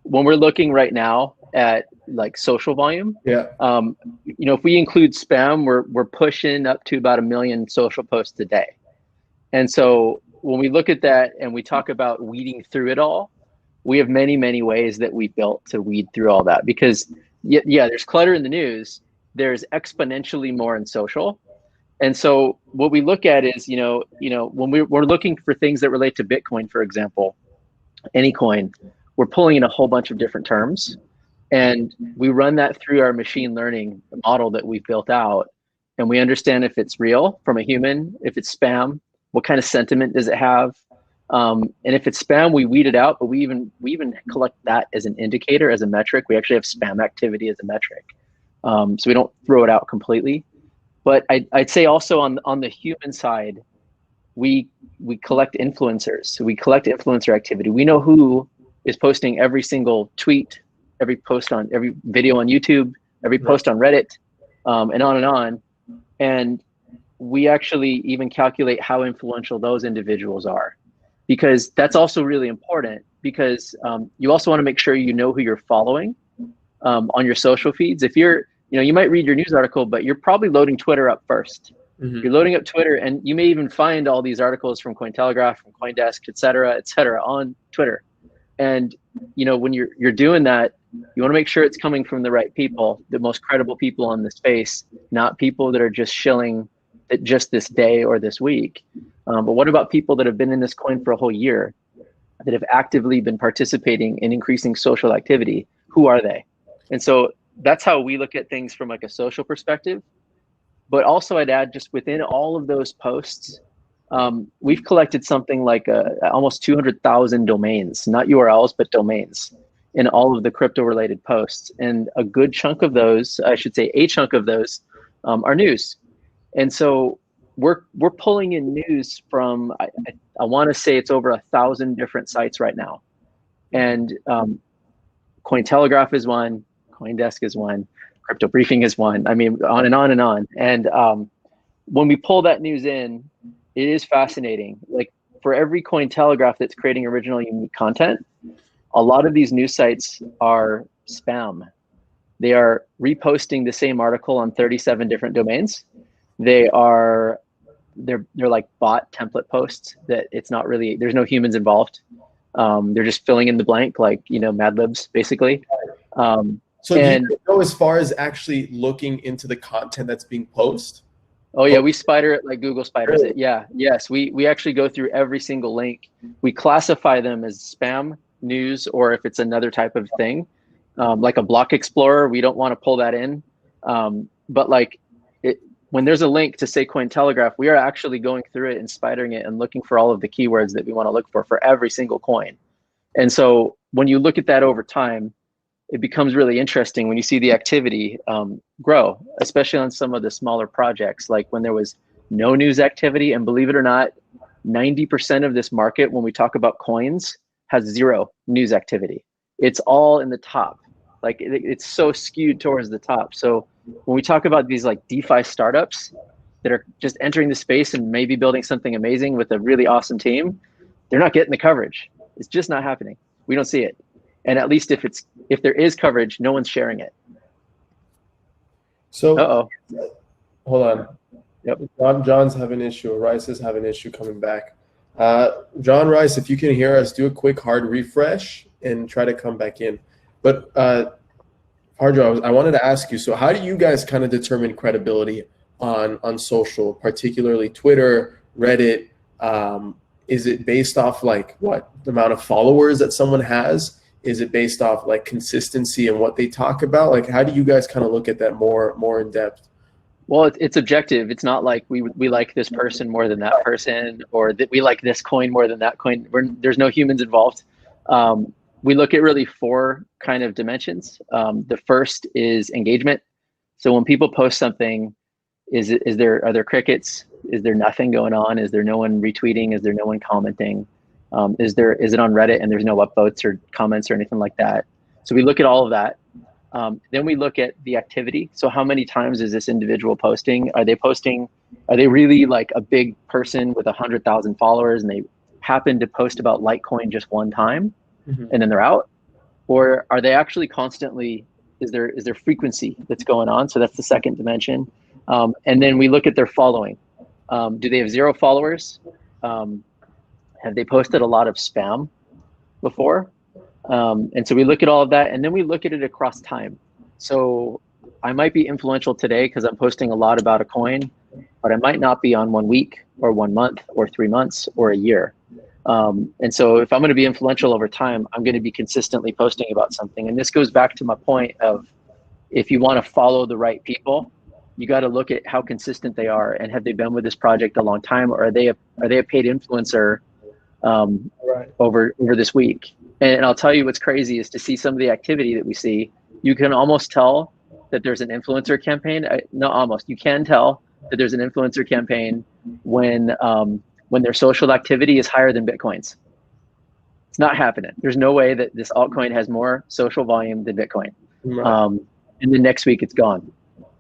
[SPEAKER 2] when we're looking right now at like social volume, you know, if we include spam, we're pushing up to about 1 million social posts a day. And so when we look at that and we talk about weeding through it all, we have many, many ways that we built to weed through all that, because yeah, there's clutter in the news. There's exponentially more in social. And so what we look at is, you know, when we're looking for things that relate to Bitcoin, for example, any coin, we're pulling in a whole bunch of different terms, and we run that through our machine learning model that we've built out. And we understand if it's real from a human, if it's spam, what kind of sentiment does it have? And if it's spam, we weed it out, but we even collect that as an indicator, as a metric. We actually have spam activity as a metric. So we don't throw it out completely. But I'd say also on the human side, we collect influencers. So we collect influencer activity. We know who is posting every single tweet, every post on every video on YouTube, every post on Reddit, and on and on. And we actually even calculate how influential those individuals are, because that's also really important, because you also want to make sure you know who you're following on your social feeds. If you're, you know, you might read your news article, but you're probably loading Twitter up first. Mm-hmm. You're loading up Twitter, and you may even find all these articles from Cointelegraph, from CoinDesk, et cetera, on Twitter. And, you know, when you're doing that, you want to make sure it's coming from the right people, the most credible people on the space, not people that are just shilling it just this day or this week. But what about people that have been in this coin for a whole year, that have actively been participating in increasing social activity? Who are they? And so that's how we look at things from like a social perspective. But also I'd add, just within all of those posts, we've collected something like almost 200,000 domains, not URLs, but domains, in all of the crypto related posts. And a good chunk of those, I should say a chunk of those, are news. And so we're pulling in news from, I want to say it's over 1,000 different sites right now. And Cointelegraph is one, CoinDesk is one, Crypto Briefing is one. I mean, on and on and on. And when we pull that news in, it is fascinating. Like, for every Cointelegraph that's creating original unique content, a lot of these news sites are spam. They are reposting the same article on 37 different domains. They're like bot template posts that it's not really, there's no humans involved. They're just filling in the blank, like, you know, Mad Libs basically.
[SPEAKER 1] So do you go as far as actually looking into the content that's being posted?
[SPEAKER 2] Oh yeah, we spider it like Google spiders it. Yeah, yes, we actually go through every single link. We classify them as spam, news, or if it's another type of thing, like a block explorer, we don't want to pull that in. But like when there's a link to say Cointelegraph, we are actually going through it and spidering it and looking for all of the keywords that we want to look for every single coin. And so when you look at that over time, it becomes really interesting when you see the activity grow, especially on some of the smaller projects, like when there was no news activity. And believe it or not, 90% of this market, when we talk about coins, has zero news activity. It's all in the top. Like it's so skewed towards the top. So when we talk about these like DeFi startups that are just entering the space and maybe building something amazing with a really awesome team, they're not getting the coverage. It's just not happening. We don't see it. And at least if there is coverage, no one's sharing it.
[SPEAKER 1] So hold on.
[SPEAKER 2] Yep.
[SPEAKER 1] John's having an issue. Rice is having an issue coming back. Jon Rice, if you can hear us, do a quick hard refresh and try to come back in. But Farjo, I wanted to ask you, so how do you guys kind of determine credibility on social, particularly Twitter, Reddit? Is it based off like what the amount of followers that someone has? Is it based off like consistency and what they talk about? Like, how do you guys kind of look at that more in depth?
[SPEAKER 2] Well, it's objective. It's not like we like this person more than that person, or that we like this coin more than that coin. There's no humans involved. We look at really 4 kind of dimensions. The first is engagement. So when people post something, are there crickets? Is there nothing going on? Is there no one retweeting? Is there no one commenting? Is it on Reddit and there's no upvotes or comments or anything like that? So we look at all of that. Then we look at the activity. So how many times is this individual posting? Are they really like a big person with 100,000 followers and they happen to post about Litecoin just one time and then they're out? Or are they actually constantly, is there frequency that's going on? So that's the second dimension. And then we look at their following. Do they have 0 followers? Have they posted a lot of spam before? And so we look at all of that, and then we look at it across time. So I might be influential today because I'm posting a lot about a coin, but I might not be on 1 week or 1 month or 3 months or a year. And so if I'm going to be influential over time, I'm going to be consistently posting about something. And this goes back to my point of, if you want to follow the right people, you got to look at how consistent they are, and have they been with this project a long time, or are they a paid influencer over this week? And I'll tell you what's crazy is to see some of the activity that we see. You can almost tell that there's an influencer campaign. You can tell that there's an influencer campaign when their social activity is higher than Bitcoin's. It's not happening. There's no way that this altcoin has more social volume than Bitcoin. Right. And then next week it's gone.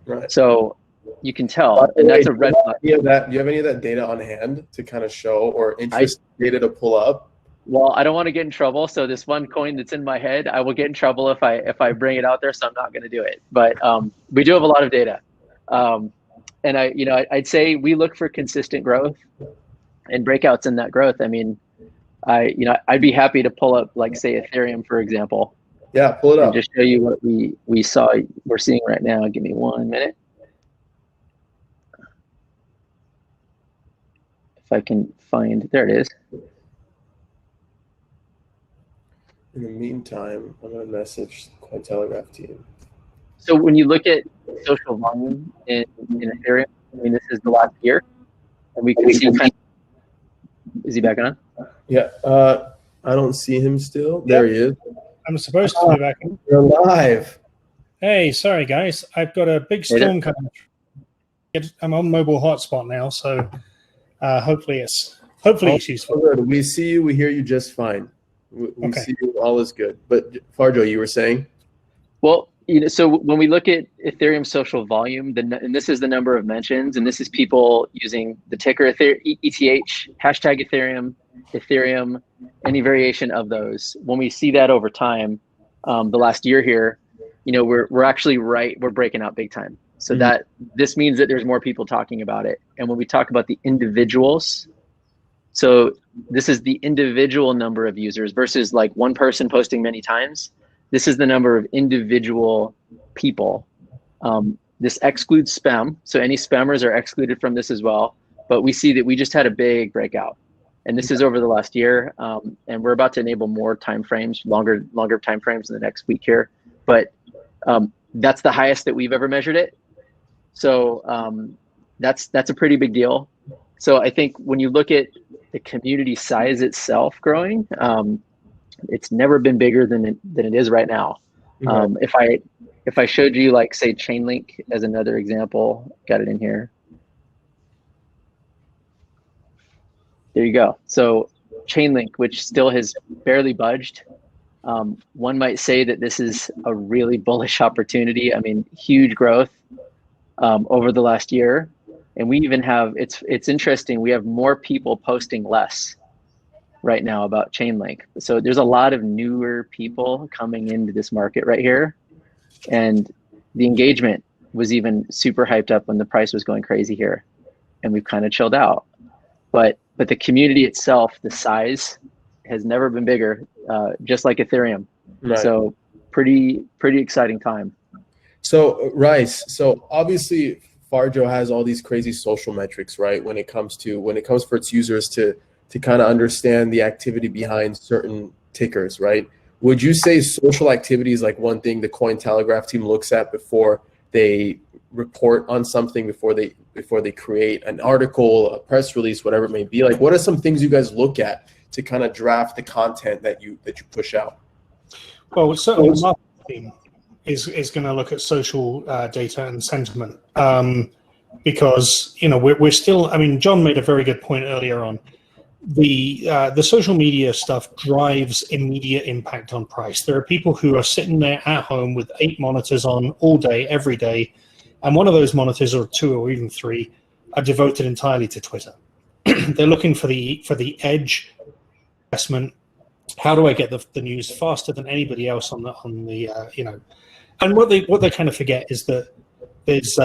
[SPEAKER 2] Right. So you can tell, and that's a red flag.
[SPEAKER 1] Do you have any of that data on hand to kind of show, or interesting data to pull up?
[SPEAKER 2] Well, I don't want to get in trouble. So this one coin that's in my head, I will get in trouble if I bring it out there. So I'm not going to do it. But we do have a lot of data, and I'd say we look for consistent growth and breakouts in that growth. I mean, I'd be happy to pull up, like, say, Ethereum, for example.
[SPEAKER 1] Yeah, pull it up.
[SPEAKER 2] And just show you what we're seeing right now. Give me 1 minute. If I can find, there it is.
[SPEAKER 1] In the meantime, I'm going to message the Cointelegraph team.
[SPEAKER 2] So when you look at social volume in Ethereum, I mean, this is the last year, and we can see kind of, is he back on?
[SPEAKER 1] Yeah, I don't see him still. There he is.
[SPEAKER 3] I'm supposed to be back in.
[SPEAKER 1] You're live.
[SPEAKER 3] Hey, sorry guys, I've got a big storm coming. I'm on mobile hotspot now, so hopefully it's useful.
[SPEAKER 1] Good. We see you. We hear you just fine. We see you. All is good. But Farjo, you were saying?
[SPEAKER 2] Well, so when we look at Ethereum social volume, and this is the number of mentions, and this is people using the ticker ETH, hashtag Ethereum, any variation of those. When we see that over time, the last year here, we're actually we're breaking out big time. So that this means that there's more people talking about it. And when we talk about the individuals, so this is the individual number of users versus like one person posting many times. This is the number of individual people. This excludes spam. So any spammers are excluded from this as well. But we see that we just had a big breakout. And this is over the last year. And we're about to enable more timeframes, longer timeframes in the next week here. But that's the highest that we've ever measured it. So that's a pretty big deal. So I think when you look at the community size itself growing, it's never been bigger than it is right now. If I showed you, like, say, Chainlink as another example, got it in here. There you go. So Chainlink, which still has barely budged, one might say that this is a really bullish opportunity. I mean, huge growth over the last year. And we even have, it's interesting, we have more people posting less right now about Chainlink. So there's a lot of newer people coming into this market right here. And the engagement was even super hyped up when the price was going crazy here. And we've kind of chilled out. But the community itself, the size has never been bigger, just like Ethereum. Right. So pretty exciting time.
[SPEAKER 1] So Rice, so obviously Farjo has all these crazy social metrics, right? When it comes for its users to kind of understand the activity behind certain tickers, right? Would you say social activity is like one thing the Cointelegraph team looks at before they report on something, before they create an article, a press release, whatever it may be? Like, what are some things you guys look at to kind of draft the content that you push out?
[SPEAKER 3] Well, certainly the marketing is going to look at social data and sentiment, because we're still. I mean, John made a very good point earlier on. The social media stuff drives immediate impact on price. There are people who are sitting there at home with 8 monitors on all day, every day, and one of those monitors, or 2 or even 3, are devoted entirely to Twitter. They're looking for the edge investment. How do I get the news faster than anybody else on the And what they kind of forget is that there's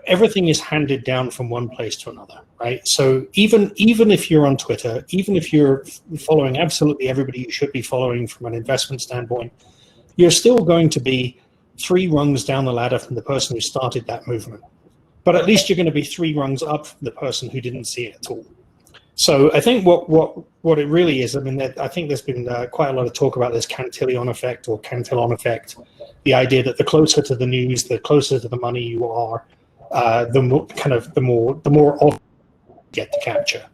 [SPEAKER 3] everything is handed down from one place to another, right? So even if you're on Twitter, even if you're following absolutely everybody you should be following from an investment standpoint, you're still going to be 3 rungs down the ladder from the person who started that movement. But at least you're going to be 3 rungs up from the person who didn't see it at all. So I think what it really is, I mean, I think there's been quite a lot of talk about this Cantillon effect or Cantillon effect, the idea that the closer to the news, the closer to the money you are, the more off you get to capture,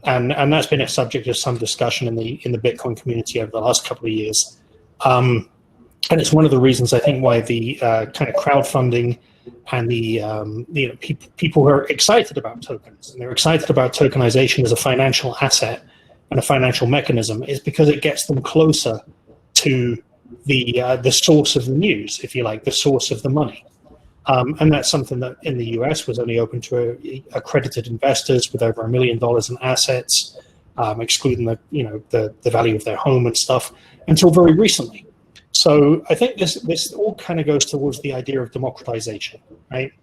[SPEAKER 3] and that's been a subject of some discussion in the Bitcoin community over the last couple of years, and it's one of the reasons I think why the kind of crowdfunding and the people who are excited about tokens and they're excited about tokenization as a financial asset and a financial mechanism is because it gets them closer to the source of the news, if you like, the source of the money. And that's something that in the US was only open to accredited investors with over $1 million in assets, excluding the value of their home and stuff, until very recently. So I think this all kind of goes towards the idea of democratization, right?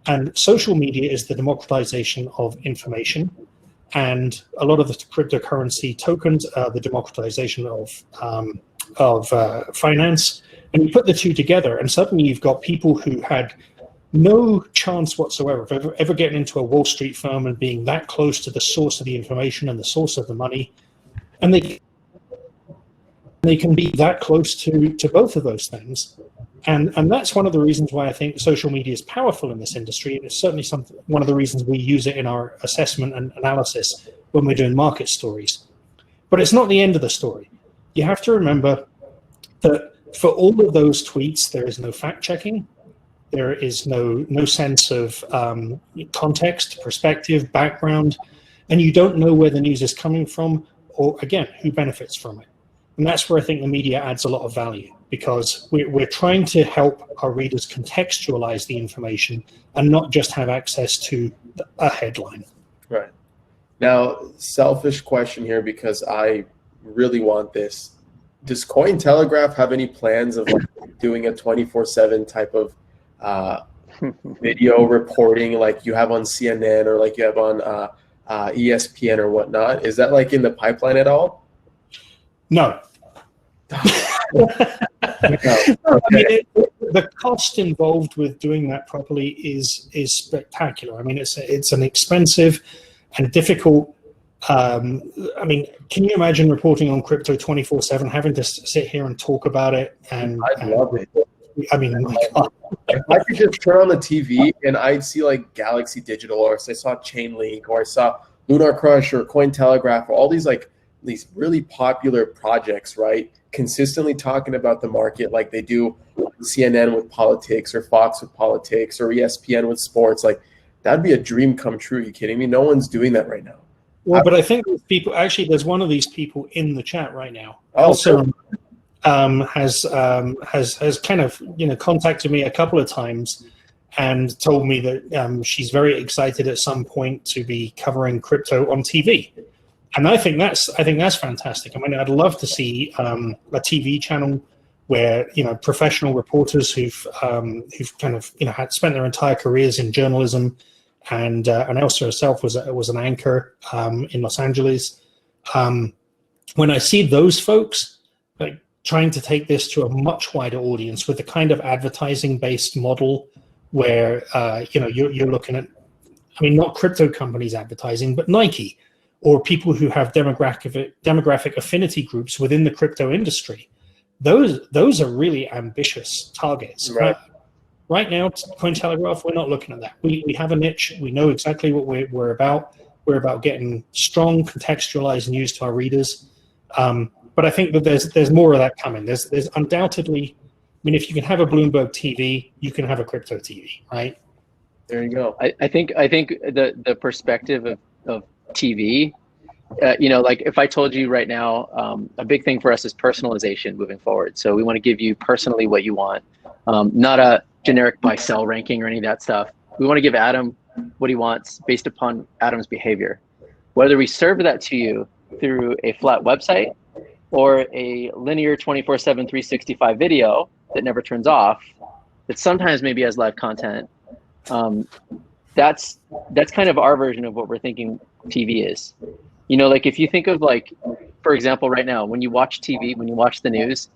[SPEAKER 3] And social media is the democratization of information, and a lot of the cryptocurrency tokens are the democratization of finance. And you put the two together, and suddenly you've got people who had no chance whatsoever of ever getting into a Wall Street firm and being that close to the source of the information and the source of the money, and they can be that close to both of those things. And that's one of the reasons why I think social media is powerful in this industry. And it's certainly one of the reasons we use it in our assessment and analysis when we're doing market stories. But it's not the end of the story. You have to remember that for all of those tweets, there is no fact checking. There is no sense of context, perspective, background, and you don't know where the news is coming from or, again, who benefits from it. And that's where I think the media adds a lot of value, because we're trying to help our readers contextualize the information and not just have access to a headline.
[SPEAKER 1] Right. Now, selfish question here, because I really want this. does Cointelegraph have any plans of like doing a 24/7 type of video reporting like you have on CNN or like you have on ESPN or whatnot? Is that like in the pipeline at all?
[SPEAKER 3] No.
[SPEAKER 1] No.
[SPEAKER 3] I
[SPEAKER 1] Okay.
[SPEAKER 3] mean, the cost involved with doing that properly is spectacular. I mean, it's an expensive and difficult. I mean, can you imagine reporting on crypto 24/7, having to sit here and talk about it? And
[SPEAKER 1] I'd love it.
[SPEAKER 3] I mean, my God.
[SPEAKER 1] If I could just turn on the TV and I'd see like Galaxy Digital, or I saw Chainlink, or I saw LunarCRUSH or Cointelegraph, or all these like these really popular projects, right? Consistently talking about the market like they do CNN with politics or Fox with politics or ESPN with sports. Like that'd be a dream come true. Are you kidding me? No one's doing that right now.
[SPEAKER 3] Well, but I think people actually, there's one of these people in the chat right now.
[SPEAKER 1] Oh,
[SPEAKER 3] Also, has kind of contacted me a couple of times and told me that she's very excited at some point to be covering crypto on TV. And I think that's fantastic. I mean, I'd love to see a TV channel where professional reporters who've kind of had spent their entire careers in journalism, and Elsa herself was an anchor in Los Angeles. When I see those folks like trying to take this to a much wider audience with the kind of advertising-based model where you're looking at, I mean, not crypto companies advertising, but Nike, or people who have demographic affinity groups within the crypto industry. Those are really ambitious targets.
[SPEAKER 1] Right.
[SPEAKER 3] Right now, Cointelegraph, we're not looking at that. We have a niche. We know exactly what we're about. We're about getting strong, contextualized news to our readers. But I think that there's more of that coming. There's undoubtedly, I mean, if you can have a Bloomberg TV, you can have a crypto TV, right?
[SPEAKER 1] There you go.
[SPEAKER 2] I think the perspective of TV, like if I told you right now, a big thing for us is personalization moving forward. So we want to give you personally what you want, not a generic buy sell ranking or any of that stuff. We want to give Adam what he wants based upon Adam's behavior. Whether we serve that to you through a flat website or a linear 24/7, 365 video that never turns off, that sometimes maybe has live content, that's kind of our version of what we're thinking TV is. Like if you think of like, for example, right now, when you watch TV, when you watch the news,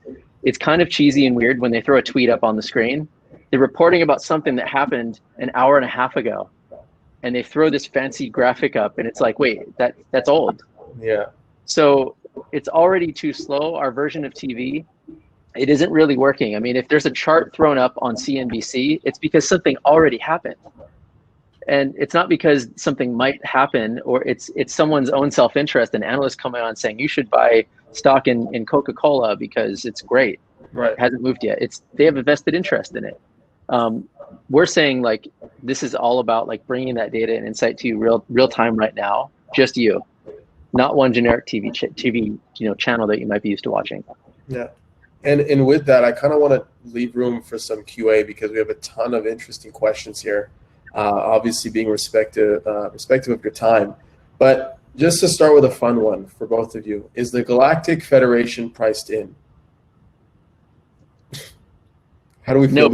[SPEAKER 2] it's kind of cheesy and weird when they throw a tweet up on the screen. They're reporting about something that happened an hour and a half ago, and they throw this fancy graphic up, and it's like, wait, that's old.
[SPEAKER 1] Yeah.
[SPEAKER 2] So it's already too slow. Our version of TV, it isn't really working. I mean, if there's a chart thrown up on CNBC, it's because something already happened. And it's not because something might happen, or it's someone's own self-interest, an analyst coming on saying you should buy stock in Coca-Cola because it's great.
[SPEAKER 1] Right.
[SPEAKER 2] It hasn't moved yet. They have a vested interest in it. We're saying like this is all about like bringing that data and insight to you real time right now, just you, not one generic TV channel that you might be used to watching.
[SPEAKER 1] Yeah. And with that, I kind of want to leave room for some QA because we have a ton of interesting questions here. Obviously being respective of your time. But just to start with a fun one for both of you, is the Galactic Federation priced in? How do we feel?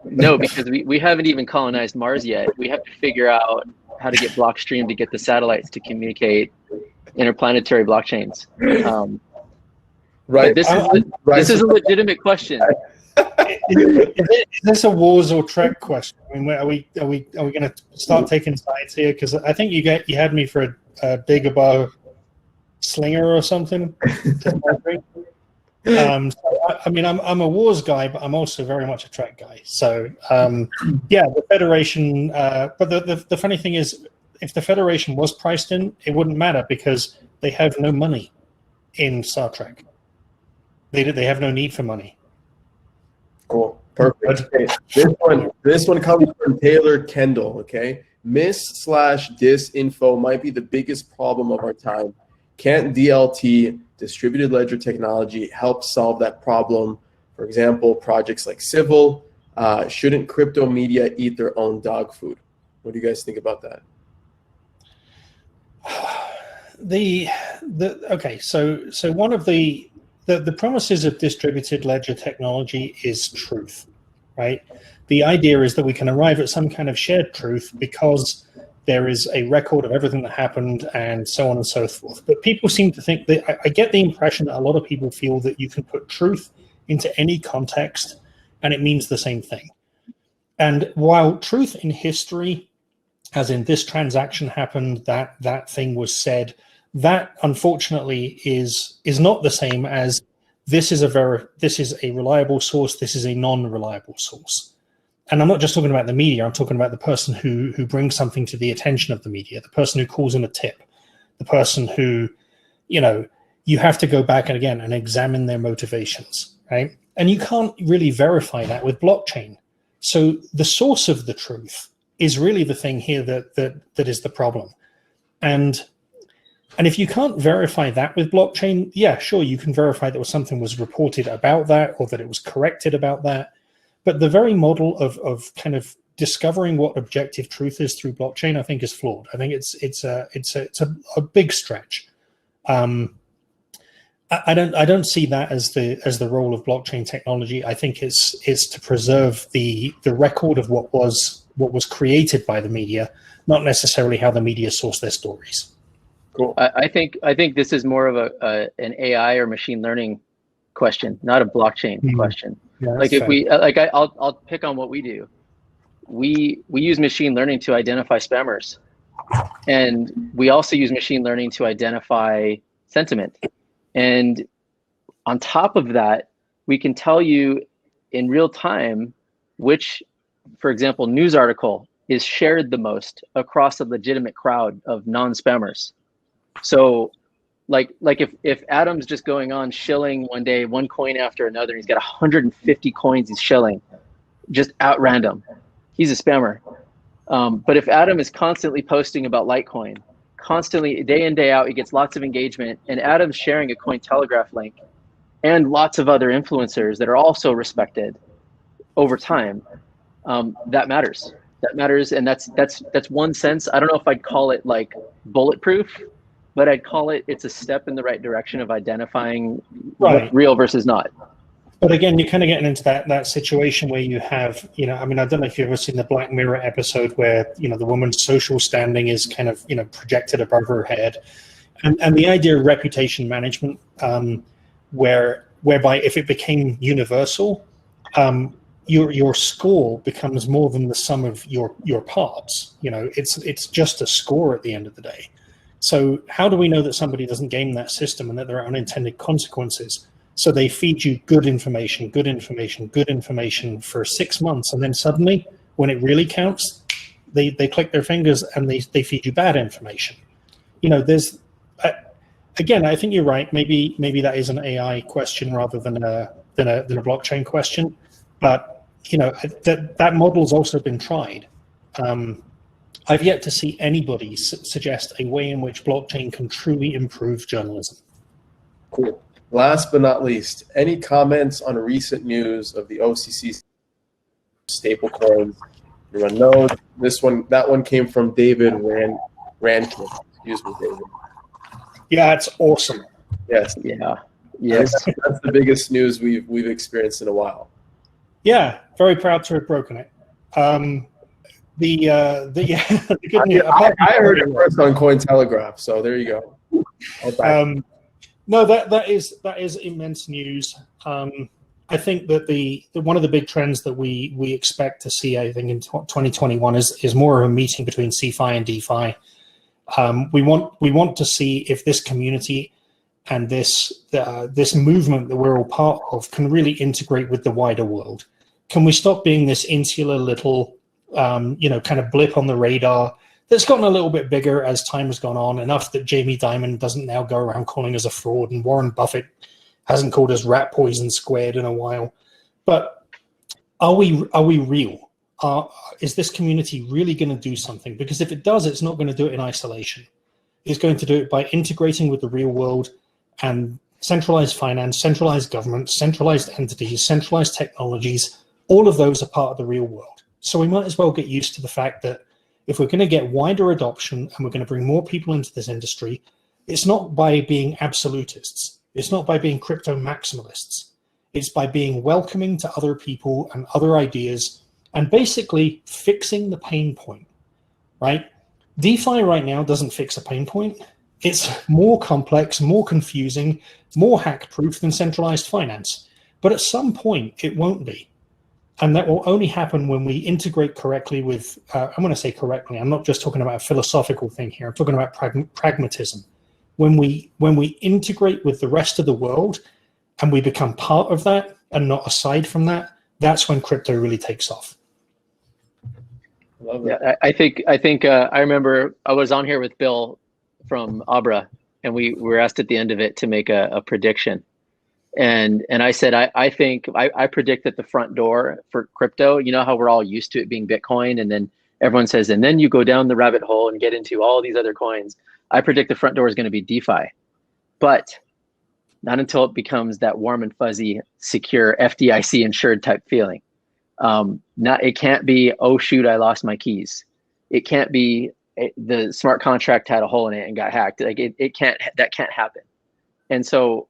[SPEAKER 2] No, because we haven't even colonized Mars yet. We have to figure out how to get Blockstream to get the satellites to communicate interplanetary blockchains.
[SPEAKER 1] Right.
[SPEAKER 2] This is a legitimate question.
[SPEAKER 3] Is this a Wars or Trek question? I mean, are we going to start taking sides here? Because I think you had me for a Dagobah slinger or something. I mean, I'm a Wars guy, but I'm also very much a Trek guy. So yeah, the Federation. But the funny thing is, if the Federation was priced in, it wouldn't matter because they have no money in Star Trek. They have no need for money.
[SPEAKER 1] Cool. Perfect. Okay. This one comes from Taylor Kendall. Okay. Mis/disinfo might be the biggest problem of our time. Can't DLT, distributed ledger technology, help solve that problem? For example, projects like Civil. Shouldn't crypto media eat their own dog food? What do you guys think about that?
[SPEAKER 3] Okay, so one of the the promises of distributed ledger technology is truth, right? The idea is that we can arrive at some kind of shared truth because there is a record of everything that happened and so on and so forth. But people seem to think that, I get the impression that a lot of people feel that you can put truth into any context and it means the same thing. And while truth in history, as in this transaction happened, that thing was said, that unfortunately is not the same as this is a reliable source, this is a non-reliable source. And I'm not just talking about the media, I'm talking about the person who brings something to the attention of the media, the person who calls in a tip, the person who, you have to go back and again and examine their motivations, right? And you can't really verify that with blockchain. So the source of the truth is really the thing here that is the problem. And if you can't verify that with blockchain, yeah, sure, you can verify that something was reported about that or that it was corrected about that. But the very model of kind of discovering what objective truth is through blockchain, I think, is flawed. I think it's a big stretch. I don't see that as the role of blockchain technology. I think it's to preserve the record of what was created by the media, not necessarily how the media source their stories.
[SPEAKER 2] Cool. I think this is more of an AI or machine learning question, not a blockchain question.
[SPEAKER 3] Yeah,
[SPEAKER 2] like if fair. I'll pick on what we do. We use machine learning to identify spammers, and we also use machine learning to identify sentiment. And on top of that, we can tell you in real time which, for example, news article is shared the most across a legitimate crowd of non-spammers. So like if Adam's just going on shilling one day, one coin after another, he's got 150 coins he's shilling just at random, he's a spammer. But if Adam is constantly posting about Litecoin, constantly day in, day out, he gets lots of engagement, and Adam's sharing a Cointelegraph link and lots of other influencers that are also respected over time, that matters. That matters, and that's one sense. I don't know if I'd call it like bulletproof, but I'd call it's a step in the right direction of identifying what's real versus not.
[SPEAKER 3] But again, you're kind of getting into that situation where you have, I mean, I don't know if you've ever seen the Black Mirror episode where, the woman's social standing is kind of, projected above her head. And the idea of reputation management, whereby if it became universal, your score becomes more than the sum of your parts. It's just a score at the end of the day. So how do we know that somebody doesn't game that system and that there are unintended consequences? So they feed you good information for 6 months, and then suddenly, when it really counts, they click their fingers and they feed you bad information. There's again, I think you're right. Maybe that is an AI question rather than a blockchain question, but that model's also been tried. I've yet to see anybody suggest a way in which blockchain can truly improve journalism.
[SPEAKER 1] Cool. Last but not least, any comments on recent news of the OCC stablecoins? Everyone knows that one came from David Rankin. Excuse me, David.
[SPEAKER 3] Yeah, it's awesome.
[SPEAKER 1] Yes.
[SPEAKER 2] Yeah. Yes.
[SPEAKER 1] That's the biggest news we've experienced in a while.
[SPEAKER 3] Yeah, very proud to have broken it. The good news.
[SPEAKER 1] I heard it first on Cointelegraph, so there you go.
[SPEAKER 3] No, that is immense news. I think that one of the big trends that we expect to see, I think, in 2021 is more of a meeting between CeFi and DeFi. We want to see if this community and this movement that we're all part of can really integrate with the wider world. Can we stop being this insular little, kind of blip on the radar that's gotten a little bit bigger as time has gone on, enough that Jamie Dimon doesn't now go around calling us a fraud, and Warren Buffett hasn't called us rat poison squared in a while. But are we real? Is this community really going to do something? Because if it does, it's not going to do it in isolation. It's going to do it by integrating with the real world, and centralized finance, centralized government, centralized entities, centralized technologies. All of those are part of the real world. So we might as well get used to the fact that if we're going to get wider adoption and we're going to bring more people into this industry, it's not by being absolutists. It's not by being crypto maximalists. It's by being welcoming to other people and other ideas and basically fixing the pain point, right? DeFi right now doesn't fix a pain point. It's more complex, more confusing, more hack-proof than centralized finance. But at some point, it won't be. And that will only happen when we integrate correctly with, I'm going to say correctly, I'm not just talking about a philosophical thing here, I'm talking about pragmatism. When we integrate with the rest of the world and we become part of that and not aside from that, that's when crypto really takes off.
[SPEAKER 2] Love it. Yeah, I think I remember I was on here with Bill from Abra, and we were asked at the end of it to make a prediction. And I said, I predict that the front door for crypto, you know how we're all used to it being Bitcoin, and then everyone says, and then you go down the rabbit hole and get into all these other coins. I predict the front door is going to be DeFi, but not until it becomes that warm and fuzzy, secure, FDIC insured type feeling. It can't be, oh shoot, I lost my keys. It can't be the smart contract had a hole in it and got hacked. Like that can't happen. And so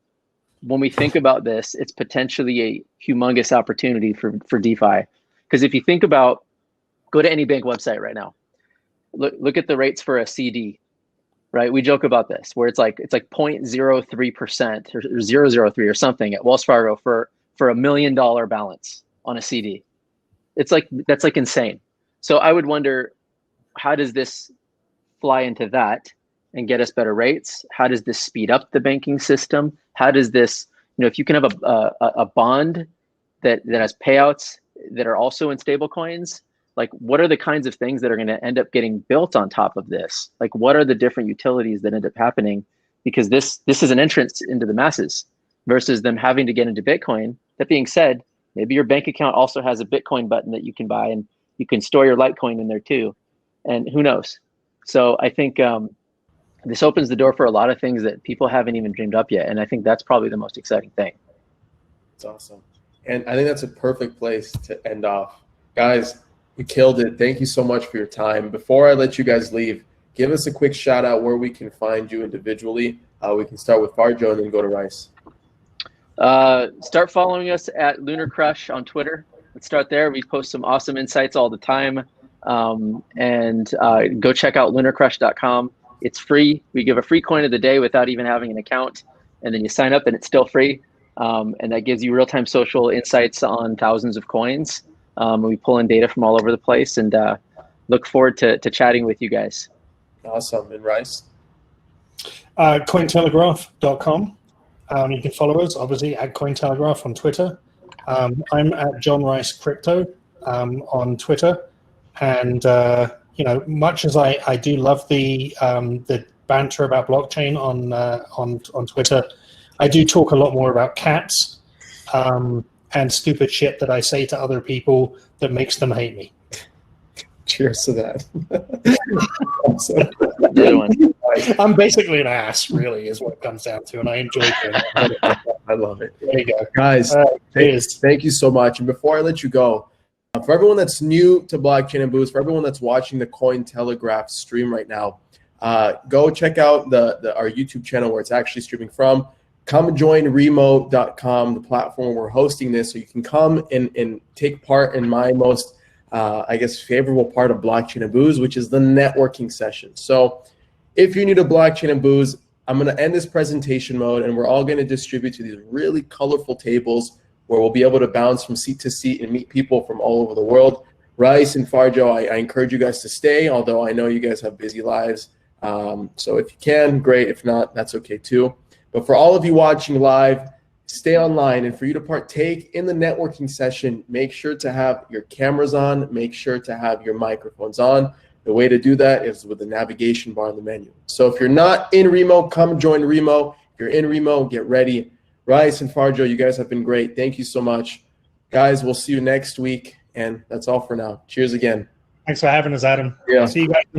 [SPEAKER 2] when we think about this, it's potentially a humongous opportunity for DeFi. Because if you think about, go to any bank website right now, look at the rates for a CD, right? We joke about this, where it's like 0.03% or 0.003 or something at Wells Fargo for $1 million balance on a CD. That's like insane. So I would wonder, how does this fly into that and get us better rates? How does this speed up the banking system? How does this, if you can have a bond that has payouts that are also in stable coins, like what are the kinds of things that are going to end up getting built on top of this? Like what are the different utilities that end up happening? Because this is an entrance into the masses versus them having to get into Bitcoin. That being said, maybe your bank account also has a Bitcoin button that you can buy, and you can store your Litecoin in there too. And who knows? So I think this opens the door for a lot of things that people haven't even dreamed up yet. And I think that's probably the most exciting thing.
[SPEAKER 1] It's awesome. And I think that's a perfect place to end off. Guys, you killed it. Thank you so much for your time. Before I let you guys leave, give us a quick shout out where we can find you individually. We can start with Farjo and then go to Rice.
[SPEAKER 2] Start following us at LunarCRUSH on Twitter. Let's start there. We post some awesome insights all the time. And go check out LunarCRUSH.com. It's free. We give a free coin of the day without even having an account. And then you sign up and it's still free. And that gives you real-time social insights on thousands of coins. We pull in data from all over the place, and look forward to chatting with you guys.
[SPEAKER 1] Awesome. And Rice?
[SPEAKER 3] Cointelegraph.com. You can follow us, obviously, at Cointelegraph on Twitter. I'm at Jon Rice Crypto on Twitter. And, much as I do love the banter about blockchain on Twitter, I do talk a lot more about cats and stupid shit that I say to other people that makes them hate me.
[SPEAKER 1] Cheers to that.
[SPEAKER 3] I'm basically an ass, really, is what it comes down to, and I enjoy doing it.
[SPEAKER 1] I love it.
[SPEAKER 3] There you go.
[SPEAKER 1] Guys, thank you so much. And before I let you go, for everyone that's new to Blockchain and Booze, for everyone that's watching the Cointelegraph stream right now, go check out our YouTube channel where it's actually streaming from. Come join remote.com, the platform where we're hosting this, so you can come and take part in my most favorable part of Blockchain and Booze, which is the networking session. So if you're new to Blockchain and Booze, I'm going to end this presentation mode, and we're all going to distribute to these really colorful tables where we'll be able to bounce from seat to seat and meet people from all over the world. Rice and Farjo, I encourage you guys to stay, although I know you guys have busy lives. So if you can, great. If not, that's okay too. But for all of you watching live, stay online. And for you to partake in the networking session, make sure to have your cameras on. Make sure to have your microphones on. The way to do that is with the navigation bar on the menu. So if you're not in Remo, come join Remo. If you're in Remo, get ready. Rice and Farjo, you guys have been great. Thank you so much. Guys, we'll see you next week. And that's all for now. Cheers again.
[SPEAKER 3] Thanks for having us, Adam.
[SPEAKER 1] Yeah.
[SPEAKER 3] See you guys.